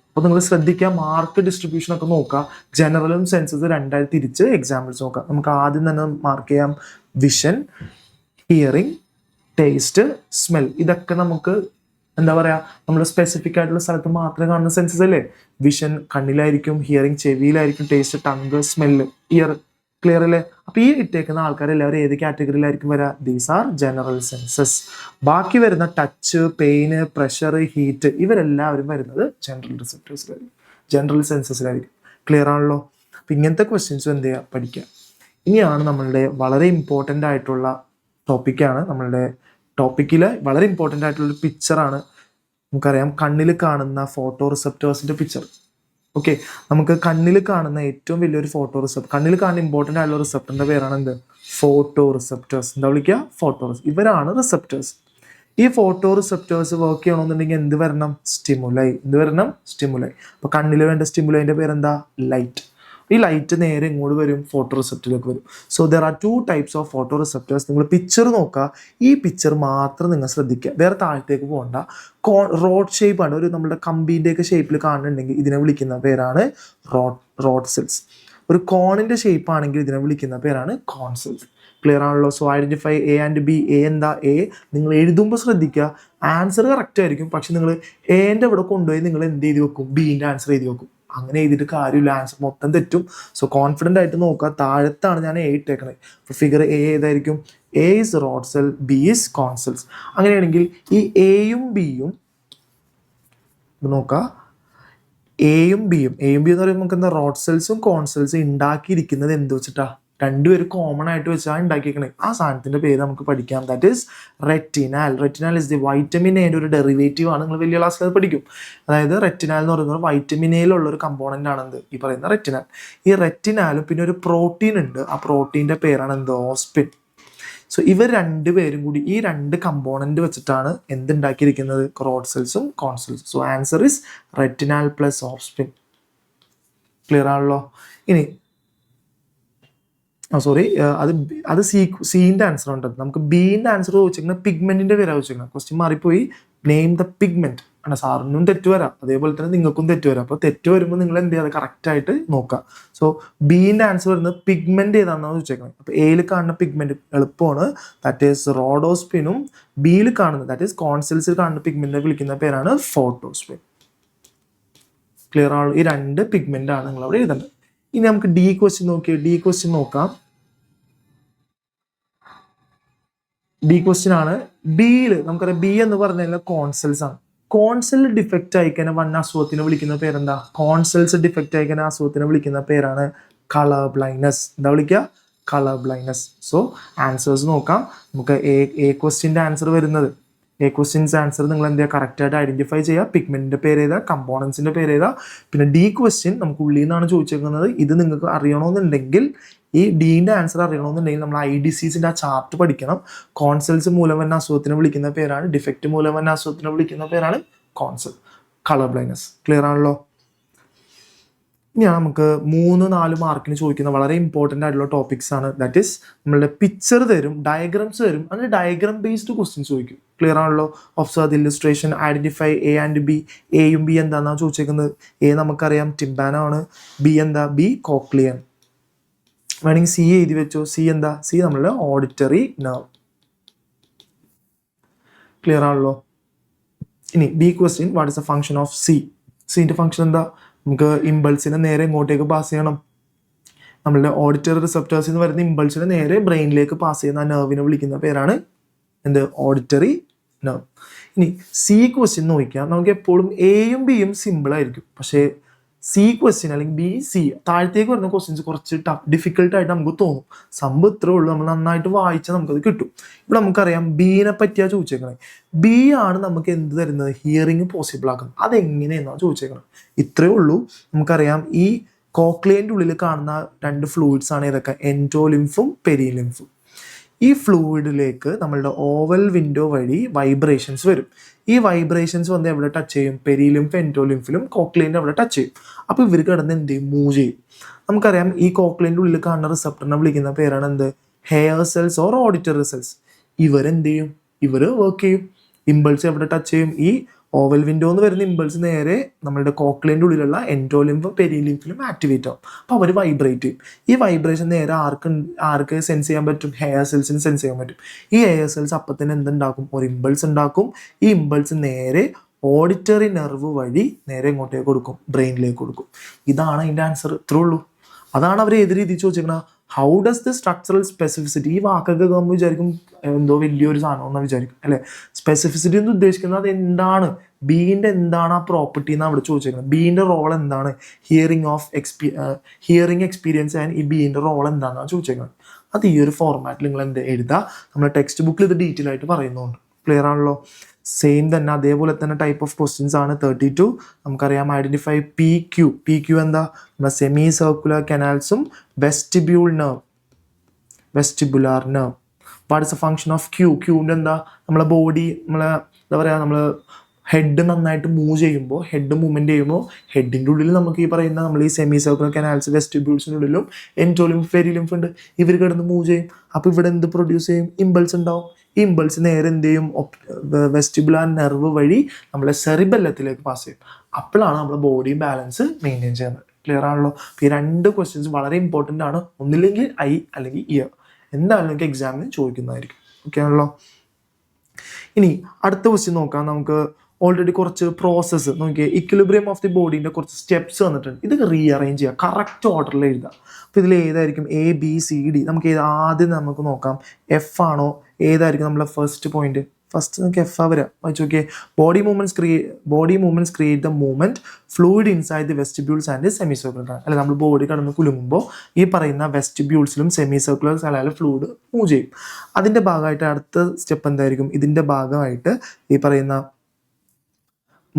അപ്പോൾ നിങ്ങൾ ശ്രദ്ധിക്കുക, മാർക്ക് ഡിസ്ട്രിബ്യൂഷൻ ഒക്കെ നോക്കുക. ജനറലും സെൻസസ് 2ആയി തിരിച്ച് എക്സാമ്പിൾസ് നോക്കുക. നമുക്ക് ആദ്യം തന്നെ മാർക്ക് ചെയ്യാം വിഷൻ, ഹിയറിംഗ്, ടേസ്റ്റ്, സ്മെൽ. ഇതൊക്കെ നമുക്ക് എന്താ പറയുക, നമ്മൾ സ്പെസിഫിക് ആയിട്ടുള്ള സ്ഥലത്ത് മാത്രമേ കാണുന്ന സെൻസസ് അല്ലേ? വിഷൻ കണ്ണിലായിരിക്കും, ഹിയറിംഗ് ചെവിയിലായിരിക്കും, taste tongue, smell ear. Clear അല്ലേ? അപ്പൊ ഈ ഇട്ടേക്കുന്ന ആൾക്കാരെല്ലാവരും ഏത് കാറ്റഗറിയിലായിരിക്കും വരിക? These are general senses. ബാക്കി വരുന്ന ടച്ച്, പെയിന്, പ്രഷർ, ഹീറ്റ്, ഇവരെല്ലാവരും വരുന്നത് ജനറൽ റിസപ്റ്റേഴ്സിലായിരിക്കും, ജനറൽ സെൻസസിലായിരിക്കും. ക്ലിയർ ആണല്ലോ? അപ്പൊ ഇങ്ങനത്തെ ക്വസ്റ്റ്യൻസും എന്ത് ചെയ്യുക? പഠിക്കുക. ഇനിയാണ് നമ്മളുടെ വളരെ ഇമ്പോർട്ടൻ്റ് ആയിട്ടുള്ള ടോപ്പിക്കാണ്. നമ്മളുടെ ടോപ്പിക്കിൽ വളരെ ഇമ്പോർട്ടൻ്റ് ആയിട്ടുള്ളൊരു പിക്ചറാണ്. നമുക്കറിയാം കണ്ണിൽ കാണുന്ന ഫോട്ടോ റിസപ്റ്റേഴ്സിന്റെ പിക്ചർ. ഓക്കെ, നമുക്ക് കണ്ണിൽ കാണുന്ന ഏറ്റവും വലിയൊരു ഫോട്ടോ റിസപ്റ്റർ, കണ്ണിൽ കാണുന്ന ഇമ്പോർട്ടൻ്റ് ആയിട്ടുള്ള റിസപ്റ്ററിന്റെ പേരാണ് എന്ത്? Photo receptors. എന്താ വിളിക്കുക? ഫോട്ടോ. ഇവരാണ് റിസപ്റ്റേഴ്സ്. ഈ ഫോട്ടോ റിസപ്റ്റേഴ്സ് വർക്ക് ചെയ്യണമെന്നുണ്ടെങ്കിൽ എന്ത് വരണം? സ്റ്റിമുലൈ. എന്ത് വരണം? സ്റ്റിമുലൈ. അപ്പൊ കണ്ണിൽ വേണ്ട സ്റ്റിമുലൈന്റെ പേരെന്താ? ലൈറ്റ്. ഈ ലൈറ്റ് നേരെ ഇങ്ങോട്ട് വരും, ഫോട്ടോ റിസപ്റ്ററിലേക്ക് വരും. So there are 2 types of photo receptors. നിങ്ങൾ പിക്ചർ നോക്കുക, ഈ പിക്ചർ മാത്രം നിങ്ങൾ ശ്രദ്ധിക്കുക, വേറെ താഴത്തേക്ക് പോകണ്ട. റോഡ് ഷേപ്പ് ആണ്, ഒരു നമ്മുടെ കമ്പീൻ്റെ ഒക്കെ ഷേപ്പിൽ കാണുന്നുണ്ടെങ്കിൽ ഇതിനെ വിളിക്കുന്ന പേരാണ് റോഡ് സെൽസ്. ഒരു കോണിന്റെ ഷേപ്പ് ആണെങ്കിൽ ഇതിനെ വിളിക്കുന്ന പേരാണ് കോൺ സെൽസ്. ക്ലിയർ ആണല്ലോ? So identify A and B. A എന്താ? എ. നിങ്ങൾ എഴുതുമ്പോൾ ശ്രദ്ധിക്കുക, ആൻസർ കറക്റ്റ് ആയിരിക്കും, പക്ഷെ നിങ്ങൾ എൻ്റെ ഇവിടെ കൊണ്ടുപോയി നിങ്ങൾ എന്ത് ചെയ്ത് വെക്കും? ബീൻ്റെ ആൻസർ എഴുതി വെക്കും. അങ്ങനെ എഴുതിയിട്ട് കാര്യമില്ല, ആൻസർ മൊത്തം തെറ്റും. സോ കോൺഫിഡൻ്റ് ആയിട്ട് നോക്കുക. താഴത്താണ് ഞാൻ എ ഇട്ടേക്കണത്. അപ്പോൾ ഫിഗർ എ ഏതായിരിക്കും? A is rod cell, B is cone cells. അങ്ങനെയാണെങ്കിൽ ഈ എയും ബിയും നോക്കുക, എയും ബിയും എന്ന് പറയുമ്പോൾ നമുക്ക് എന്താ? റോഡ് സെൽസും കോൺ സെൽസും ഉണ്ടാക്കിയിരിക്കുന്നത് എന്ത് വെച്ചിട്ടാ? രണ്ടുപേരും കോമൺ ആയിട്ട് വെച്ചാൽ ഉണ്ടാക്കിയേക്കണേ. ആ സാധനത്തിന്റെ പേര് നമുക്ക് പഠിക്കാം. That is retinal. Retinal is the vitamin എയുടെ ഒരു ഡെറിവേറ്റീവ് ആണ്. നിങ്ങൾ വലിയ ക്ലാസ്സിൽ അത് പഠിക്കും. അതായത് റെറ്റിനാൽ എന്ന് പറയുന്നത് വൈറ്റമിൻ എയിലുള്ള ഒരു കമ്പോണന്റ് ആണെന്ത്? ഈ പറയുന്ന റെറ്റിനാൽ. ഈ റെറ്റിനാലും പിന്നെ ഒരു പ്രോട്ടീൻ ഉണ്ട്. ആ പ്രോട്ടീന്റെ പേരാണ് എന്ത്? ഓസ്പിൻ. സോ ഇവർ രണ്ടുപേരും കൂടി ഈ 2 കമ്പോണന്റ് വെച്ചിട്ടാണ് എന്തുണ്ടാക്കിയിരിക്കുന്നത്? റോഡ് സെൽസും കോൺ സെൽസും. So answer is retinal plus ഓസ്പിൻ. ക്ലിയർ ആണല്ലോ? ഇനി അത് സീൻ്റെ ആൻസർ ഉണ്ട്. നമുക്ക് ബീൻ്റെ ആൻസർ ചോദിച്ചിരിക്കുന്നത് പിഗ്മെന്റിന്റെ പേരാ ചോദിച്ചിരിക്കുന്നത്. ക്വസ്റ്റ്യൻ മാറിപ്പോയി. നെയിം ദ പിഗ്മെന്റ് ആണ്. സാറിനും തെറ്റ് വരാം, അതേപോലെ തന്നെ നിങ്ങൾക്കും തെറ്റ് വരാം. അപ്പോൾ തെറ്റ് വരുമ്പോൾ നിങ്ങൾ എന്ത് ചെയ്യുക? കറക്റ്റ് ആയിട്ട് നോക്കുക. സോ ബീൻ്റെ ആൻസർ വരുന്നത് പിഗ്മെന്റ് ഏതാണെന്നാണ് ചോദിച്ചേക്കുന്നത്. അപ്പോൾ എയിൽ കാണുന്ന പിഗ്മെന്റ് എളുപ്പമാണ്, ദാറ്റ് ഈസ് റോഡോസ്പിനും. ബിയിൽ കാണുന്നത് ദാറ്റ് ഈസ് കോൺസെൽസിൽ കാണുന്ന പിഗ്മെന്റിനെ വിളിക്കുന്ന പേരാണ് ഫോട്ടോസ്പിൻ. ക്ലിയർ ആണ്? ഈ 2 പിഗ്മെന്റ് ആണ് നിങ്ങൾ അവിടെ എഴുതേണ്ടത്. ഇനി നമുക്ക് ഡി ക്വസ്റ്റ്യൻ നോക്കാം. ഡി ക്വസ്റ്റ്യൻ ആണ്. ബിയിൽ നമുക്കറിയാം, ബി എന്ന് പറഞ്ഞു കഴിഞ്ഞാൽ കോൺസെൽസ് ആണ്. കോൺസെൽ ഡിഫക്റ്റ് ആയിക്കഴിഞ്ഞ വന്ന അസുഖത്തിനെ വിളിക്കുന്ന പേരെന്താ? കോൺസെൽസ് ഡിഫക്റ്റ് ആയിക്കഴിഞ്ഞ അസുഖത്തിനെ വിളിക്കുന്ന പേരാണ് കളർ ബ്ലൈൻഡ്നെസ്. എന്താ വിളിക്കുക? Colour blindness. സോ ആൻസേഴ്സ് നോക്കാം. നമുക്ക് എ ക്വസ്റ്റ്യൻ്റെ ആൻസർ വരുന്നത് എ ക്വസ്റ്റ്യൻസ് ആൻസർ നിങ്ങൾ എന്ത് ചെയ്യുക, കറക്റ്റായിട്ട് ഐഡന്റിഫൈ ചെയ്യുക. പിഗ്മെന്റിന്റെ പേര് ഏതാ, കമ്പോണൻസിന്റെ പേര് ഏതാ. പിന്നെ ഡി ക്വസ്റ്റ്യൻ നമുക്ക് ഉള്ളിൽ നിന്നാണ് ചോദിച്ചേക്കുന്നത്. ഇത് നിങ്ങൾക്ക് അറിയണമെന്നുണ്ടെങ്കിൽ, ഈ ഡീൻ്റെ ആൻസർ അറിയണമെന്നുണ്ടെങ്കിൽ നമ്മൾ IDCസിന്റെ ആ ചാർട്ട് പഠിക്കണം. കോൺസെൽസ് മൂലം വന്ന അസുഖത്തിനെ വിളിക്കുന്ന പേരാണ്, ഡിഫക്റ്റ് മൂലം വന്ന അസുഖത്തിനെ വിളിക്കുന്ന പേരാണ് കോൺസെൽ. കളർ ബ്ലൈൻഡ്നസ് ക്ലിയർ ആണല്ലോ. ഇനിയാണ് നമുക്ക് 3-4 മാർക്കിന് ചോദിക്കുന്ന വളരെ ഇമ്പോർട്ടൻ്റ് ആയിട്ടുള്ള ടോപ്പിക്സ് ആണ്. ദാറ്റ് ഈസ് നമ്മളുടെ പിക്ചർ തരും, ഡയഗ്രാംസ് തരും, അങ്ങനെ ഡയഗ്രാം ബേസ്ഡ് ക്വസ്റ്റ്യൻസ് ചോദിക്കും. ക്ലിയർ ആണല്ലോ. Observe the illustration, identify A and B. എയും ബി എന്താണെന്നാണ് ചോദിച്ചേക്കുന്നത്. എ നമുക്കറിയാം ടിംബാനോ ആണ്, ബി എന്താ, ബി കോക്ലിയൻ. വേണമെങ്കിൽ സി എഴുതി വെച്ചോ. സി എന്താ, സി നമ്മളുടെ ഓഡിറ്ററി നെർവ്. ക്ലിയർ ആണല്ലോ. ഇനി B question, what is the function of C. സിന്റെ ഫംഗ്ഷൻ എന്താ, നമുക്ക് ഇമ്പൾസിനെ നേരെ ഇങ്ങോട്ടേക്ക് പാസ് ചെയ്യണം. നമ്മളുടെ ഓഡിറ്ററി റിസപ്റ്റേഴ്സിൽ നിന്ന് വരുന്ന ഇമ്പൾസിനെ നേരെ ബ്രെയിനിലേക്ക് പാസ് ചെയ്യുന്ന ആ നെർവിനെ വിളിക്കുന്ന പേരാണ് എന്ത്, ഓഡിറ്ററി നെർവ്. ഇനി സി ക്വസ്റ്റ്യൻ നോക്കിയാൽ നമുക്ക് എപ്പോഴും എയും ബിയും സിമ്പിൾ ആയിരിക്കും. പക്ഷേ സി ക്വസ്റ്റ്യൻ അല്ലെങ്കിൽ ബി സി താഴത്തേക്ക് വരുന്ന ക്വസ്റ്റ്യൻസ് കുറച്ച് ഡിഫിക്കൽട്ടായിട്ട് നമുക്ക് തോന്നും. സംഭവം ഇത്രേ ഉള്ളൂ, നമ്മൾ നന്നായിട്ട് വായിച്ചാൽ നമുക്കത് കിട്ടും. ഇവിടെ നമുക്കറിയാം ബീനെ പറ്റിയാണ് ചോദിച്ചേക്കണത്. ബി ആണ് നമുക്ക് എന്ത് തരുന്നത്, ഹിയറിങ് പോസിബിൾ ആക്കുന്നത്. അതെങ്ങനെയെന്നാണ് ചോദിച്ചേക്കണത്. ഇത്രയേ ഉള്ളൂ. നമുക്കറിയാം ഈ കോക്ലിയൻ്റെ ഉള്ളിൽ കാണുന്ന 2 ഫ്ലൂയിഡ്സ് ആണ് ഏതൊക്കെ, എൻഡോലിംഫും പെരിലിംഫും. ഈ ഫ്ലൂയിഡിലേക്ക് നമ്മളുടെ ഓവൽ വിൻഡോ വഴി വൈബ്രേഷൻസ് വരും. ഈ വൈബ്രേഷൻസ് വന്ന് എവിടെ ടച്ച് ചെയ്യും, പെരിലിംഫ് എൻഡോലിംഫിലും കോക്ലിയൻ്റെ അവിടെ ടച്ച് ചെയ്യും. അപ്പോൾ ഇവർ കിടന്ന് എന്ത് ചെയ്യും, മൂവ് ചെയ്യും. നമുക്കറിയാം ഈ കോക്ലിയൻ്റെ ഉള്ളിൽ കാണുന്ന റിസപ്റ്ററിനെ വിളിക്കുന്ന പേരാണ് എന്ത്, hair cells or auditory cells. ഇവരെന്ത് ചെയ്യും, ഇവർ വർക്ക് ചെയ്യും. ഇമ്പൾസ് എവിടെ ടച്ച് ചെയ്യും, ഈ ഓവൽ വിൻഡോ എന്ന് വരുന്ന ഇമ്പൾസ് നേരെ നമ്മുടെ കോക്ലിയൻ്റെ ഉള്ളിലുള്ള എൻഡോലിംഫും പെരിലിംഫിലും ആക്ടിവേറ്റ് ആവും. അപ്പോൾ അവർ വൈബ്രേറ്റ് ചെയ്യും. ഈ വൈബ്രേഷൻ നേരെ ആർക്ക് സെൻസ് ചെയ്യാൻ പറ്റും, ഹെയർ സെൽസിന് സെൻസ് ചെയ്യാൻ പറ്റും. ഈ ഹെയർ സെൽസ് അപ്പം തന്നെ എന്തുണ്ടാക്കും, ഒരു ഇമ്പൾസ് ഉണ്ടാക്കും. ഈ ഇമ്പൾസ് നേരെ ഓഡിറ്ററി നെർവ് വഴി നേരെ ഇങ്ങോട്ടേക്ക് കൊടുക്കും, ബ്രെയിനിലേക്ക് കൊടുക്കും. ഇതാണ് അതിൻ്റെ ആൻസർ. ഇത്രേ ഉള്ളൂ. അതാണ് അവർ ഏത് രീതിയിൽ ചോദിച്ചിരിക്കുന്നത്, how does the structural specificity. ഈ വാക്കൊക്കെ നമ്മൾ വിചാരിക്കും എന്തോ വലിയൊരു സാധനം എന്ന് വിചാരിക്കും അല്ലേ. സ്പെസിഫിസിറ്റി എന്ന് ഉദ്ദേശിക്കുന്നത് അത് എന്താണ്, ബീൻ്റെ എന്താണ് ആ പ്രോപ്പർട്ടി എന്ന് അവിടെ ചോദിച്ചിരിക്കുന്നത്. ബീൻ്റെ റോൾ എന്താണ്, ഹിയറിംഗ് എക്സ്പീരിയൻസ് ആൻഡ് ഈ ബീൻ്റെ റോൾ എന്താണെന്നാണ് ചോദിച്ചിരിക്കുന്നത്. അത് ഈ ഒരു ഫോർമാറ്റിൽ നിങ്ങൾ എന്ത് എഴുതുക. നമ്മുടെ ടെക്സ്റ്റ് ബുക്കിൽ ഇത് ഡീറ്റെയിൽ ആയിട്ട് പറയുന്നുണ്ട്. ക്ലിയർ ആണല്ലോ. സെയിം തന്നെ അതേപോലെ തന്നെ ടൈപ്പ് ഓഫ് ക്വസ്റ്റ്യൻസ് ആണ് 32. നമുക്കറിയാം identify P Q. P Q എന്താ, നമ്മുടെ സെമി സർക്കുലർ കനാൽസും vestibular nerve. What is a function of Q. ക്യൂവിൻ്റെ എന്താ, നമ്മളെ ബോഡി, നമ്മളെ എന്താ പറയുക, നമ്മൾ ഹെഡ് നന്നായിട്ട് മൂവ് ചെയ്യുമ്പോൾ, ഹെഡ് മൂവ്മെൻറ്റ് ചെയ്യുമ്പോൾ ഹെഡിൻ്റെ ഉള്ളിൽ നമുക്ക് ഈ പറയുന്ന നമ്മൾ ഈ സെമി സർക്കുലർ കനാൽസ് വെസ്റ്റിബ്യൂൾസിൻ്റെ ഉള്ളിലും എൻഡോലിംഫ് പെരിലിംഫ് ഉണ്ട്. ഇവർ കിടന്ന് മൂവ് ചെയ്യും. അപ്പോൾ ഇവിടെ എന്ത് പ്രൊഡ്യൂസ് ചെയ്യും, ഇമ്പൾസ് ഉണ്ടാവും. ഈ ഇമ്പൾസ് നേരെ എന്ത് ചെയ്യും, വെസ്റ്റിബുലാർ നെർവ് വഴി നമ്മളെ സെറിബെല്ലത്തിലേക്ക് പാസ് ചെയ്യും. അപ്പോഴാണ് നമ്മുടെ ബോഡി ബാലൻസ് മെയിൻറ്റെയിൻ ചെയ്യുന്നത്. ക്ലിയർ ആണല്ലോ. ഈ 2 ക്വസ്റ്റ്യൻസ് വളരെ ഇമ്പോർട്ടൻ്റ് ആണ്. ഒന്നില്ലെങ്കിൽ ഐ അല്ലെങ്കിൽ ഇയർ എന്തായാലും നിങ്ങൾക്ക് എക്സാമിന് ചോദിക്കുന്നതായിരിക്കും. ഓക്കെ ആണല്ലോ. ഇനി അടുത്ത ക്വസ്റ്റ്യൻ നോക്കാം. നമുക്ക് ഓൾറെഡി കുറച്ച് പ്രോസസ്സ് നോക്കിയാൽ ഇക്വിലിബ്രിയം ഓഫ് ദി ബോഡീൻ്റെ കുറച്ച് സ്റ്റെപ്സ് വന്നിട്ടുണ്ട്. ഇതൊക്കെ റീഅറേഞ്ച് ചെയ്യുക, കറക്റ്റ് ഓർഡറിൽ എഴുതുക. അപ്പോൾ ഇതിൽ ഏതായിരിക്കും ABCD. നമുക്ക് ആദ്യം നമുക്ക് നോക്കാം, എഫ് ആണോ, ഏതായിരിക്കും നമ്മളെ ഫസ്റ്റ് പോയിന്റ്. ഫസ്റ്റ് നമുക്ക് എഫ് വരാം. വായിച്ചു നോക്കിയേ. Body movements create the movement fluid inside the വെസ്റ്റിബ്യൂൾസ് and semi circular. അല്ലെ, നമ്മൾ ബോഡി കടന്ന് കുലുങ്ങുമ്പോൾ ഈ പറയുന്ന വെസ്റ്റിബ്യൂൾസിലും സെമി സർക്കുലർ സ്ഥലമായാലും ഫ്ലൂയിഡ് മൂവ് ചെയ്യും. അതിൻ്റെ ഭാഗമായിട്ട് അടുത്ത സ്റ്റെപ്പ് എന്തായിരിക്കും, ഇതിൻ്റെ ഭാഗമായിട്ട് ഈ പറയുന്ന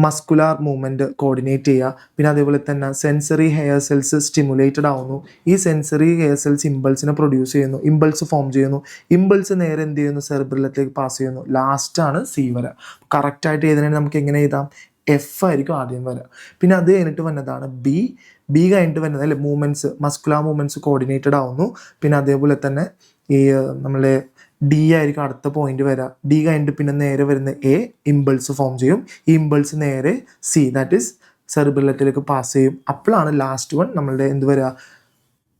മസ്കുലാർ മൂവ്മെൻറ്റ് കോർഡിനേറ്റ് ചെയ്യുക. പിന്നെ അതേപോലെ തന്നെ സെൻസറി ഹെയർ സെൽസ് സ്റ്റിമുലേറ്റഡ് ആവുന്നു. ഈ സെൻസറി ഹെയർ സെൽസ് ഇമ്പൾസിനെ പ്രൊഡ്യൂസ് ചെയ്യുന്നു, ഇമ്പൾസ് ഫോം ചെയ്യുന്നു. ഇമ്പൾസ് നേരെ എന്ത് ചെയ്യുന്നു, സെറിബ്രലത്തിലേക്ക് പാസ് ചെയ്യുന്നു. ലാസ്റ്റാണ് സി വര. കറക്റ്റായിട്ട് എഴുതണമെങ്കിൽ നമുക്ക് എങ്ങനെ എഴുതാം, എഫ് ആയിരിക്കും ആദ്യം വരിക. പിന്നെ അത് കഴിഞ്ഞിട്ട് വന്നതാണ് ബി കഴിഞ്ഞിട്ട് വരുന്നത് അല്ലെ, മൂവ്മെൻറ്റ്സ് മസ്കുലാർ മൂവ്മെൻറ്റ്സ് കോർഡിനേറ്റഡ് ആവുന്നു. പിന്നെ അതേപോലെ തന്നെ ഈ നമ്മളെ ഡി ആയിരിക്കും അടുത്ത പോയിന്റ് വരാം. ഡി കഴിഞ്ഞിട്ട് പിന്നെ നേരെ വരുന്ന എ, ഇമ്പൾസ് ഫോം ചെയ്യും. ഈ ഇമ്പൾസ് നേരെ സി, ദാറ്റ് ഈസ് സെറിബെല്ലത്തിലേക്ക് പാസ് ചെയ്യും. അപ്പോഴാണ് ലാസ്റ്റ് വൺ നമ്മളുടെ എന്ത് വരിക,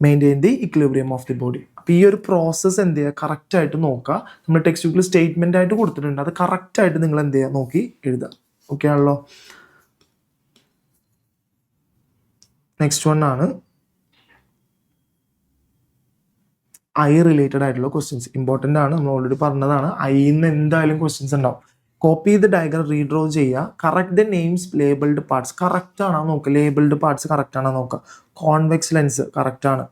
maintain the equilibrium of the body. അപ്പോൾ ഈ ഒരു പ്രോസസ്സ് എന്ത് ചെയ്യുക, കറക്റ്റായിട്ട് നോക്കുക. നമ്മൾ ടെക്സ്റ്റ് ബുക്കിൽ സ്റ്റേറ്റ്മെൻ്റ് ആയിട്ട് കൊടുത്തിട്ടുണ്ട്, അത് കറക്റ്റായിട്ട് നിങ്ങൾ എന്ത് ചെയ്യുക, നോക്കി എഴുതുക. ഓക്കെ ആണല്ലോ. നെക്സ്റ്റ് വൺ ആണ് ഐ റിലേറ്റഡ് ആയിട്ടുള്ള ക്വസ്റ്റ്യൻസ്. ഇമ്പോർട്ടൻ്റ് ആണ്, നമ്മൾ ഓൾറെഡി പറഞ്ഞതാണ്. ഐന്ന് എന്തായാലും ക്വസ്റ്റ്യൻസ് ഉണ്ടാവും. കോപ്പി ചെയ്ത് ഡയഗ്രം റീഡ്രോ ചെയ്യുക. Correct the names labelled parts. Correct ആണോ നോക്കുക, ലേബിൾഡ് പാർട്സ് കറക്റ്റ് ആണോ നോക്കുക. കോൺവെക്സ് ലെൻസ് കറക്റ്റ് ആണ്.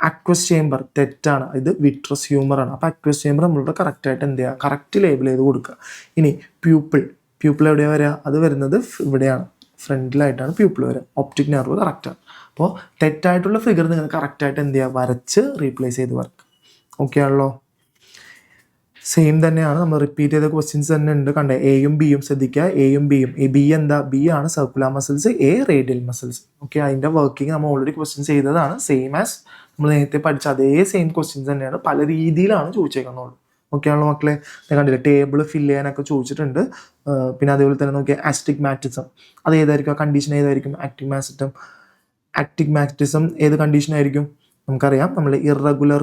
അക്വസ് ചേംബർ തെറ്റാണ്, ഇത് വിട്രസ് ഹ്യൂമറാണ്. അപ്പോൾ അക്വസ് ചേംബർ നമ്മളിവിടെ കറക്റ്റായിട്ട് എന്ത് ചെയ്യുക, കറക്റ്റ് ലേബിൾ ചെയ്ത് കൊടുക്കുക. ഇനി പ്യൂപ്പിൾ എവിടെയാണ് വരിക, അത് വരുന്നത് ഇവിടെയാണ്, ഫ്രണ്ടിലായിട്ടാണ് പ്യൂപ്പിൾ വരിക. ഒപ്റ്റിക് നെർവ് കറക്റ്റാണ്. അപ്പോൾ തെറ്റായിട്ടുള്ള ഫിഗർ നിങ്ങൾ കറക്റ്റായിട്ട് എന്ത് ചെയ്യുക, വരച്ച് റീപ്ലേസ് ചെയ്ത് വരക്കുക. ഓക്കെ ആണല്ലോ. സെയിം തന്നെയാണ്, നമ്മൾ റിപ്പീറ്റ് ചെയ്ത ക്വസ്റ്റ്യൻസ് തന്നെ ഉണ്ട്. കണ്ടേ, എയും ബിയും ശ്രദ്ധിക്കുക, എയും ബിയും. ബി എന്താ, ബി ആണ് circular muscles, A radial muscles. Okay, അതിൻ്റെ വർക്കിംഗ് നമ്മൾ ഓൾറെഡി ക്വസ്റ്റ്യൻസ് ചെയ്തതാണ്. സെയിം ആസ് നമ്മൾ നേരത്തെ പഠിച്ച അതേ സെയിം ക്വസ്റ്റ്യൻസ് തന്നെയാണ്, പല രീതിയിലാണ് ചോദിച്ചേക്കുന്നത്. ഓക്കെ ആണല്ലോ മക്കളെ. കണ്ടില്ല, ടേബിൾ ഫില്ല് ചെയ്യാനൊക്കെ ചോദിച്ചിട്ടുണ്ട്. പിന്നെ അതേപോലെ തന്നെ നോക്കിയാൽ ആസ്റ്റിഗ്മാറ്റിസം, അത് ഏതായിരിക്കും, ആ കണ്ടീഷൻ ഏതായിരിക്കും, ആക്റ്റിഗ്മാറ്റിസം ഏത് കണ്ടീഷനായിരിക്കും നമുക്കറിയാം. നമ്മൾ ഇറഗുലർ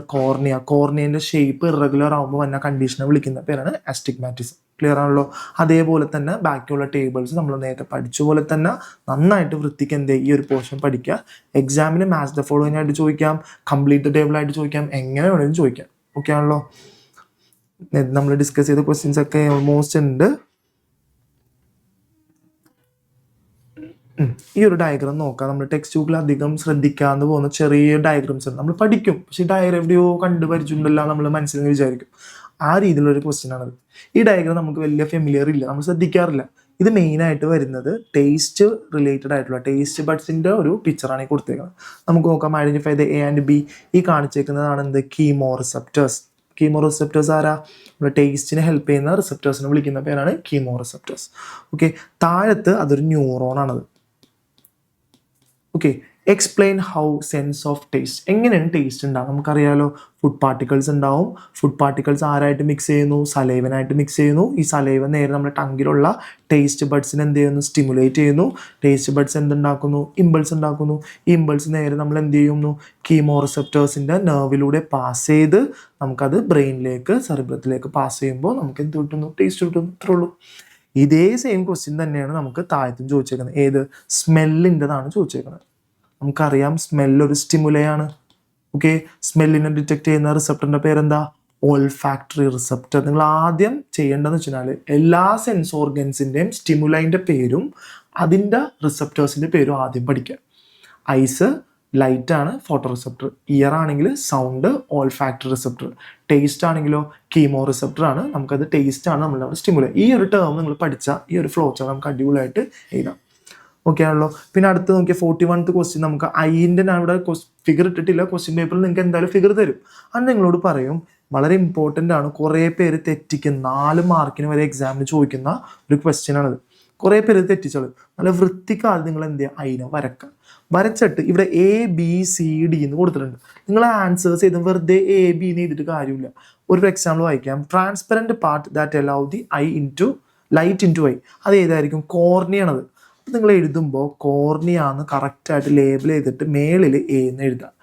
കോർണിയൻ്റെ ഷേപ്പ് ഇറഗുലർ ആകുമ്പോൾ വന്ന കണ്ടീഷനെ വിളിക്കുന്ന പേരാണ് ആസ്റ്റിഗ്മാറ്റിസം. ക്ലിയർ ആണല്ലോ. അതേപോലെ തന്നെ ബാക്കിയുള്ള ടേബിൾസ് നമ്മൾ നേരത്തെ പഠിച്ച പോലെ തന്നെ നന്നായിട്ട് വൃത്തിക്ക് എന്ത് ഈ ഒരു പോർഷൻ പഠിക്കുക. എക്സാമിന് മാച്ച് ദ ഫോളോയിങ് ആയിട്ട് ചോദിക്കാം, കംപ്ലീറ്റ് ദ ടേബിൾ ആയിട്ട് ചോദിക്കാം, എങ്ങനെ വേണമെങ്കിലും ചോദിക്കാം. ഓക്കെ ആണല്ലോ. നമ്മൾ ഡിസ്കസ് ചെയ്ത ക്വസ്റ്റ്യൻസ് ഒക്കെ ഓൾമോസ്റ്റ് ഉണ്ട്. ഈ ഒരു ഡയഗ്രാം നോക്കാം. നമ്മൾ ടെക്സ്റ്റ് ബുക്കിൽ അധികം ശ്രദ്ധിക്കാതെ പോകുന്ന ചെറിയ ഡയഗ്രാംസ് ഉണ്ട്. നമ്മൾ പഠിക്കും, പക്ഷേ ഈ ഡയഗ്രാം എവിടെയോ കണ്ടു പരിചയമുണ്ടല്ലോ നമ്മൾ മനസ്സിൽ വിചാരിക്കും. ആ രീതിയിലുള്ളൊരു ക്വസ്റ്റ്യൻ ആണത്. ഈ ഡയഗ്രാം നമുക്ക് വലിയ ഫെമിലിയർ ഇല്ല, നമ്മൾ ശ്രദ്ധിക്കാറില്ല. ഇത് മെയിനായിട്ട് വരുന്നത് ടേസ്റ്റ് റിലേറ്റഡ് ആയിട്ടുള്ള ടേസ്റ്റ് ബഡ്സിൻ്റെ ഒരു പിക്ചറാണ് ഈ കൊടുത്തേക്കുന്നത്. നമുക്ക് നോക്കാം, identify the A and B. ഈ കാണിച്ചേക്കുന്നതാണ് എന്ത്, കീമോ റിസെപ്റ്റേഴ്സ് ആരാ, നമ്മുടെ ടേസ്റ്റിനെ ഹെൽപ്പ് ചെയ്യുന്ന റിസെപ്റ്റേഴ്സിനെ വിളിക്കുന്ന പേരാണ് കീമോ റിസെപ്റ്റേഴ്സ്. ഓക്കെ, താഴത്ത് അതൊരു ന്യൂറോൺ ആണത്. Okay, explain how sense of taste, എങ്ങനെയാണ് ടേസ്റ്റ് ഉണ്ടാകും. നമുക്കറിയാലോ, ഫുഡ് പാർട്ടിക്കിൾസ് ഉണ്ടാവും. ഫുഡ് പാർട്ടിക്കിൾസ് ആരായിട്ട് മിക്സ് ചെയ്യുന്നു, സലൈവനായിട്ട് മിക്സ് ചെയ്യുന്നു. ഈ സലൈവ നേരെ നമ്മുടെ ടങ്കിലുള്ള ടേസ്റ്റ് ബഡ്സിനെ എന്ത് ചെയ്യുന്നു, സ്റ്റിമുലേറ്റ് ചെയ്യുന്നു. ടേസ്റ്റ് ബഡ്സ് എന്തുണ്ടാക്കുന്നു, ഇമ്പൾസ് ഉണ്ടാക്കുന്നു. ഈ ഇമ്പൾസ് നേരെ നമ്മൾ എന്ത് ചെയ്യുന്നു, കീമോ റിസെപ്റ്റേഴ്സിൻ്റെ നെർവിലൂടെ പാസ് ചെയ്ത് നമുക്കത് ബ്രെയിനിലേക്ക്, സെറിബ്രത്തിലേക്ക് പാസ് ചെയ്യുമ്പോൾ നമുക്ക് എന്ത് കിട്ടുന്നു, ടേസ്റ്റ് കിട്ടുന്നു. ഇത്രേ ഉള്ളൂ. ഇതേ സെയിം ക്വസ്റ്റ്യൻ തന്നെയാണ് നമുക്ക് താഴത്തും ചോദിച്ചേക്കുന്നത്. ഏത്, സ്മെല്ലിൻ്റെതാണ് ചോദിച്ചേക്കുന്നത്. നമുക്കറിയാം സ്മെല്ലൊരു സ്റ്റിമുലയാണ്. ഓക്കെ, സ്മെല്ലിനെ ഡിറ്റക്ട് ചെയ്യുന്ന റിസപ്റ്ററിൻ്റെ പേരെന്താ, ഓൾഫാക്ടറി റിസപ്റ്റർ. നിങ്ങൾ ആദ്യം ചെയ്യേണ്ടതെന്ന് വെച്ചാൽ എല്ലാ സെൻസ് ഓർഗൻസിൻ്റെയും സ്റ്റിമുലൈൻ്റെ പേരും അതിൻ്റെ റിസപ്റ്റേഴ്സിൻ്റെ പേരും ആദ്യം പഠിക്കുക. ഐസ് ലൈറ്റ് ആണ് ഫോട്ടോ റിസപ്റ്റർ, ഇയർ ആണെങ്കിൽ സൗണ്ട് ഓൾഫാക്ടറി റിസപ്റ്റർ, ടേസ്റ്റ് ആണെങ്കിലോ കീമോ റിസപ്റ്റർ ആണ്. നമുക്കത് ടേസ്റ്റ് ആണ് നമ്മളുടെ സ്റ്റിമുലൈ. ഈ ഒരു ടേം നിങ്ങൾ പഠിച്ചാൽ ഈ ഒരു ഫ്ലോ ചാർട്ട് നമുക്ക് അടിപൊളിയായിട്ട് എഴുതാം. ഓക്കെ ആണല്ലോ. പിന്നെ അടുത്ത് നോക്കിയാൽ 41th ക്വസ്റ്റ്യൻ, നമുക്ക് ഐൻ്റെ ഞാൻ ഇവിടെ ഫിഗർ ഇട്ടിട്ടില്ല, ക്വസ്റ്റ്യൻ പേപ്പറിൽ നിങ്ങൾക്ക് എന്തായാലും ഫിഗർ തരും. അത് നിങ്ങളോട് പറയും, വളരെ ഇമ്പോർട്ടൻ്റ് ആണ്. കുറേ പേര് തെറ്റിക്കുന്ന 4 മാർക്കിന് വരെ എക്സാമിന് ചോദിക്കുന്ന ഒരു ക്വസ്റ്റ്യൻ ആണിത്. കുറേ പേര് തെറ്റിച്ചോളൂ. നല്ല വൃത്തിക്കാതെ നിങ്ങൾ എന്ത് ചെയ്യുക, അതിനെ വരക്കുക. വരച്ചിട്ട് ഇവിടെ ABCD എന്ന് കൊടുത്തിട്ടുണ്ട്. നിങ്ങൾ ആൻസേഴ്സ് ചെയ്ത് വെറുതെ AB എന്ന് ചെയ്തിട്ട് കാര്യമില്ല. ഒരു എക്സാമ്പിൾ വായിക്കാം. Transparent part that allow the light into eye, അത് ഏതായിരിക്കും, കോർണിയാണത്. അപ്പോൾ നിങ്ങൾ എഴുതുമ്പോൾ കോർണിയാന്ന് കറക്റ്റായിട്ട് ലേബിൾ ചെയ്തിട്ട് മേളിൽ A എന്ന് എഴുതാം.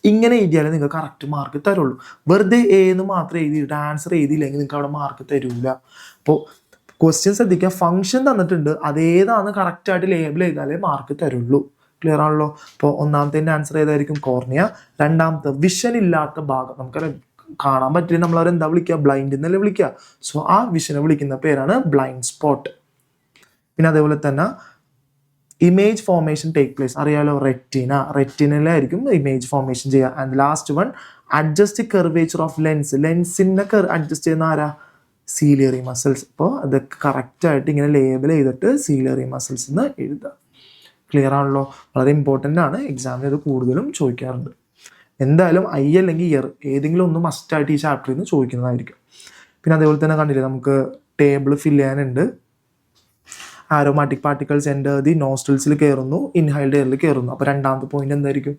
ഇങ്ങനെ എഴുതിയാലേ നിങ്ങൾക്ക് കറക്റ്റ് മാർക്ക് തരുള്ളൂ. വെറുതെ A എന്ന് മാത്രം എഴുതിയിട്ട് ആൻസർ എഴുതിയില്ലെങ്കിൽ നിങ്ങൾക്ക് അവിടെ മാർക്ക് തരില്ല. അപ്പോൾ ക്വസ്റ്റ്യൻ ശ്രദ്ധിക്കുക, ഫംഗ്ഷൻ തന്നിട്ടുണ്ട്, അതേതാണെന്ന് കറക്റ്റായിട്ട് ലേബിൾ ചെയ്താലേ മാർക്ക് തരുള്ളൂ. ക്ലിയർ ആണല്ലോ. അപ്പോൾ ഒന്നാമത്തെ ആൻസർ ഏതായിരിക്കും, കോർണിയ. രണ്ടാമത്തെ വിഷൻ ഇല്ലാത്ത ഭാഗം, നമുക്ക് കാണാൻ പറ്റില്ല, നമ്മളവരെന്താ വിളിക്കുക, ബ്ലൈൻഡ് എന്നല്ലേ വിളിക്കുക. സോ ആ വിഷനെ വിളിക്കുന്ന പേരാണ് ബ്ലൈൻഡ് സ്പോട്ട്. പിന്നെ അതേപോലെ തന്നെ ഇമേജ് ഫോർമേഷൻ ടേക്ക് പ്ലേസ്, അറിയാലോ, റെറ്റിനയിലായിരിക്കും ഇമേജ് ഫോർമേഷൻ ചെയ്യുക. And last one, adjust curvature of ലെൻസിനെ അഡ്ജസ്റ്റ് ചെയ്യുന്ന ആരാ, സീലിയറി മസിൽസ്. അപ്പോൾ അതൊക്കെ കറക്റ്റായിട്ട് ഇങ്ങനെ ലേബിൾ ചെയ്തിട്ട് സീലിയറി മസിൽസ് എന്ന് എഴുതുക. ക്ലിയർ ആണല്ലോ. വളരെ ഇമ്പോർട്ടൻ്റ് ആണ്, എക്സാമിന് ഇത് കൂടുതലും ചോദിക്കാറുണ്ട്. എന്തായാലും ഐ അല്ലെങ്കിൽ ഇയർ ഏതെങ്കിലും ഒന്ന് മസ്റ്റായിട്ട് ഈ ചാപ്റ്ററിൽ നിന്ന് ചോദിക്കുന്നതായിരിക്കും. പിന്നെ അതേപോലെ തന്നെ കണ്ടില്ലേ, നമുക്ക് ടേബിൾ ഫില്ല് ചെയ്യാനുണ്ട്. ആരോമാറ്റിക് പാർട്ടിക്കിൾസ് എൻ്റർ ദി നോസ്ട്രിൽസിൽ കയറുന്നു, ഇൻഹൈൽഡ് എയറിൽ കയറുന്നു. അപ്പോൾ രണ്ടാമത്തെ പോയിന്റ് എന്തായിരിക്കും,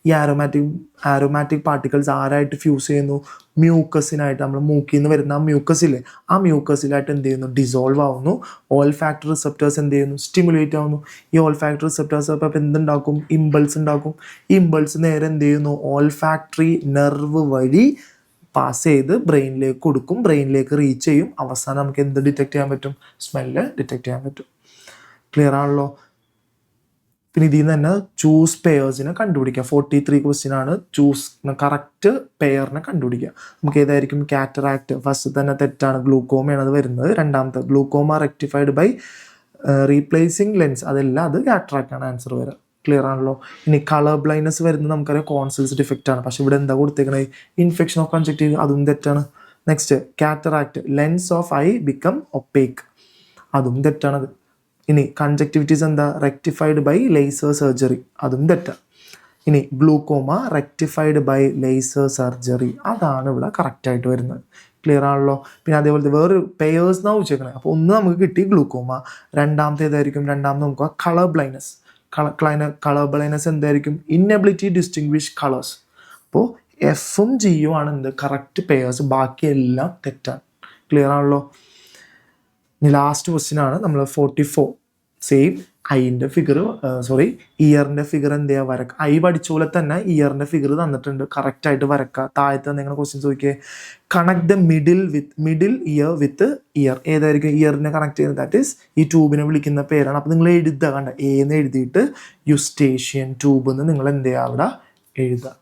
ഈ ആരോമാറ്റിക് പാർട്ടിക്കിൾസ് ആരായിട്ട് ഫ്യൂസ് ചെയ്യുന്നു, മ്യൂക്കസിനായിട്ട്. നമ്മൾ മൂക്കിൽ നിന്ന് വരുന്ന ആ മ്യൂക്കസില്ലേ, ആ മ്യൂക്കസിലായിട്ട് എന്ത് ചെയ്യുന്നു, ഡിസോൾവ് ആവുന്നു. ഓൾഫാക്ടറി റിസെപ്റ്റേഴ്സ് എന്ത് ചെയ്യുന്നു, സ്റ്റിമുലേറ്റ് ആവുന്നു. ഈ ഓൾഫാക്ടറി റിസെപ്റ്റേഴ്സ് അപ്പോൾ എന്തുണ്ടാക്കും, ഇമ്പൾസ് ഉണ്ടാക്കും. ഈ ഇമ്പൾസ് നേരെ എന്ത് ചെയ്യുന്നു, ഓൾഫാക്ടറി നെർവ് വഴി പാസ് ചെയ്ത് ബ്രെയിനിലേക്ക് കൊടുക്കും, ബ്രെയിനിലേക്ക് റീച്ച് ചെയ്യും. അവസാനം നമുക്ക് എന്ത് ഡിറ്റക്ട് ചെയ്യാൻ പറ്റും, സ്മെല്ല് ഡിറ്റക്ട് ചെയ്യാൻ പറ്റും. ക്ലിയർ ആണല്ലോ. പിന്നെ ഇതിൽ നിന്ന് തന്നെ ചൂസ് പെയർസിനെ കണ്ടുപിടിക്കുക. 43 ക്വസ്റ്റ്യൻ ആണ്. ചൂസ് കറക്റ്റ് പെയറിനെ കണ്ടുപിടിക്കുക. നമുക്ക് ഏതായിരിക്കും, കാറ്ററാക്ട്. ഫസ്റ്റ് തന്നെ തെറ്റാണ്, ഗ്ലൂക്കോമയാണ് അത് വരുന്നത്. രണ്ടാമത്തെ glaucoma rectified by replacing lens, അതല്ല, അത് കാറ്ററാക്ട് ആണ് ആൻസർ വരിക. ക്ലിയർ ആണല്ലോ. ഇനി കളർ ബ്ലൈൻഡ്നെസ് വരുന്നത് നമുക്കറിയാം കോൺസിൽസ് ഡിഫക്റ്റ് ആണ്. പക്ഷെ ഇവിടെ എന്താ കൊടുത്തേക്കണത്? ഇൻഫെക്ഷൻ ഓഫ് കൺജക്റ്റീവ്, അതും തെറ്റാണ്. Next cataract, lens of I become opaque, അതും തെറ്റാണത്. ഇനി കൺജക്റ്റിവിറ്റീസ് എന്താ? റെക്ടിഫൈഡ് ബൈ ലേസർ സർജറി, അതും തെറ്റാണ്. ഇനി glaucoma rectified by laser surgery, അതാണ് ഇവിടെ കറക്റ്റായിട്ട് വരുന്നത്. ക്ലിയർ ആണല്ലോ. പിന്നെ അതേപോലത്തെ വേറൊരു പെയേഴ്സ് എന്നാണ് വെച്ചേക്കണേ. അപ്പോൾ ഒന്ന് നമുക്ക് കിട്ടി ഗ്ലൂക്കോമ, രണ്ടാമത്തെ ഏതായിരിക്കും? രണ്ടാമത് നമുക്ക് കളർ ബ്ലൈൻഡ്നെസ്. കളർ ബ്ലൈൻഡ്നെസ് എന്തായിരിക്കും? Inability distinguish colours. അപ്പോൾ എഫും ജിയും ആണ് എന്ത്? കറക്റ്റ് പെയേഴ്സ്, ബാക്കിയെല്ലാം തെറ്റാണ്. ക്ലിയർ ആണല്ലോ. ഇനി ലാസ്റ്റ് ക്വസ്റ്റ്യൻ ആണ് നമ്മൾ 44. സെയിം ഐൻ്റെ ഫിഗർ ഇയറിൻ്റെ ഫിഗർ എന്ത് ചെയ്യുക? വരക്കുക. ഐ പഠിച്ച പോലെ തന്നെ ഇയറിൻ്റെ ഫിഗർ തന്നിട്ടുണ്ട്, കറക്റ്റായിട്ട് വരക്കുക. താഴത്തെ നിങ്ങൾ ക്വസ്റ്റ്യൻ ചോദിക്കുക, connect the middle year with year. ഏതായിരിക്കും ഇയറിനെ കണക്ട് ചെയ്യുന്നത്? ദാറ്റ് ഈസ് ഈ ട്യൂബിനെ വിളിക്കുന്ന പേരാണ്. അപ്പോൾ നിങ്ങൾ എഴുതുക, കണ്ട എന്ന് എഴുതിയിട്ട് യുസ്റ്റേഷ്യൻ ട്യൂബ് എന്ന് നിങ്ങൾ എന്ത് ചെയ്യുക? അവിടെ എഴുതുക.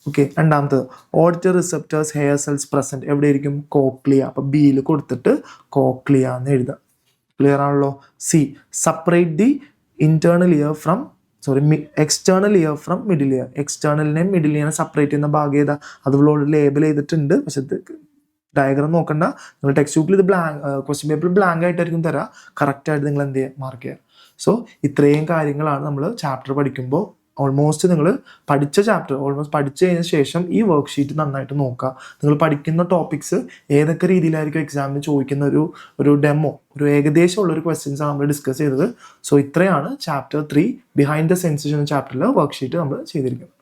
ഓക്കെ. രണ്ടാമത്തത് auditory receptors hair cells present എവിടെയായിരിക്കും? കോക്ലിയ. അപ്പോൾ ബിയിൽ കൊടുത്തിട്ട് കോക്ലിയ എന്ന് എഴുതുക. ക്ലിയർ ആണല്ലോ. C separate the external ear from middle ear. എക്സ്റ്റേണലിനെയും മിഡിൽ ഇയറിനെ സെപ്പറേറ്റ് ചെയ്യുന്ന ഭാഗം ഏതാ? അതുപോലെ ലേബൽ ചെയ്തിട്ടുണ്ട്, പക്ഷെ ഡയഗ്രാം നോക്കണ്ട. നിങ്ങൾ ടെക്സ്റ്റ് ബുക്കിൽ ഇത് ക്വസ്റ്റ്യൻ പേപ്പറിൽ ബ്ലാങ്ക് ആയിട്ടായിരിക്കും തരാം. കറക്റ്റായിട്ട് നിങ്ങൾ എന്ത് ചെയ്യുക? മാർക്ക് ചെയ്യുക. സോ ഇത്രയും കാര്യങ്ങളാണ് നമ്മൾ ചാപ്റ്റർ പഠിക്കുമ്പോൾ ഓൾമോസ്റ്റ് നിങ്ങൾ പഠിച്ച ചാപ്റ്റർ പഠിച്ചു കഴിഞ്ഞ ശേഷം ഈ വർക്ക്ഷീറ്റ് നന്നായിട്ട് നോക്കുക. നിങ്ങൾ പഠിക്കുന്ന ടോപ്പിക്സ് ഏതൊക്കെ രീതിയിലായിരിക്കും എക്സാമിന് ചോദിക്കുന്ന ഒരു ഡെമോ, ഒരു ഏകദേശം ഉള്ളൊരു ക്വസ്റ്റ്യൻസാണ് നമ്മൾ ഡിസ്കസ് ചെയ്തത്. സോ ഇത്രയാണ് ചാപ്റ്റർ 3 ബിഹൈൻഡ് ദ സെൻസസ് എന്ന ചാപ്റ്ററിൽ വർക്ക്ഷീറ്റ് നമ്മൾ ചെയ്തിരിക്കുന്നത്.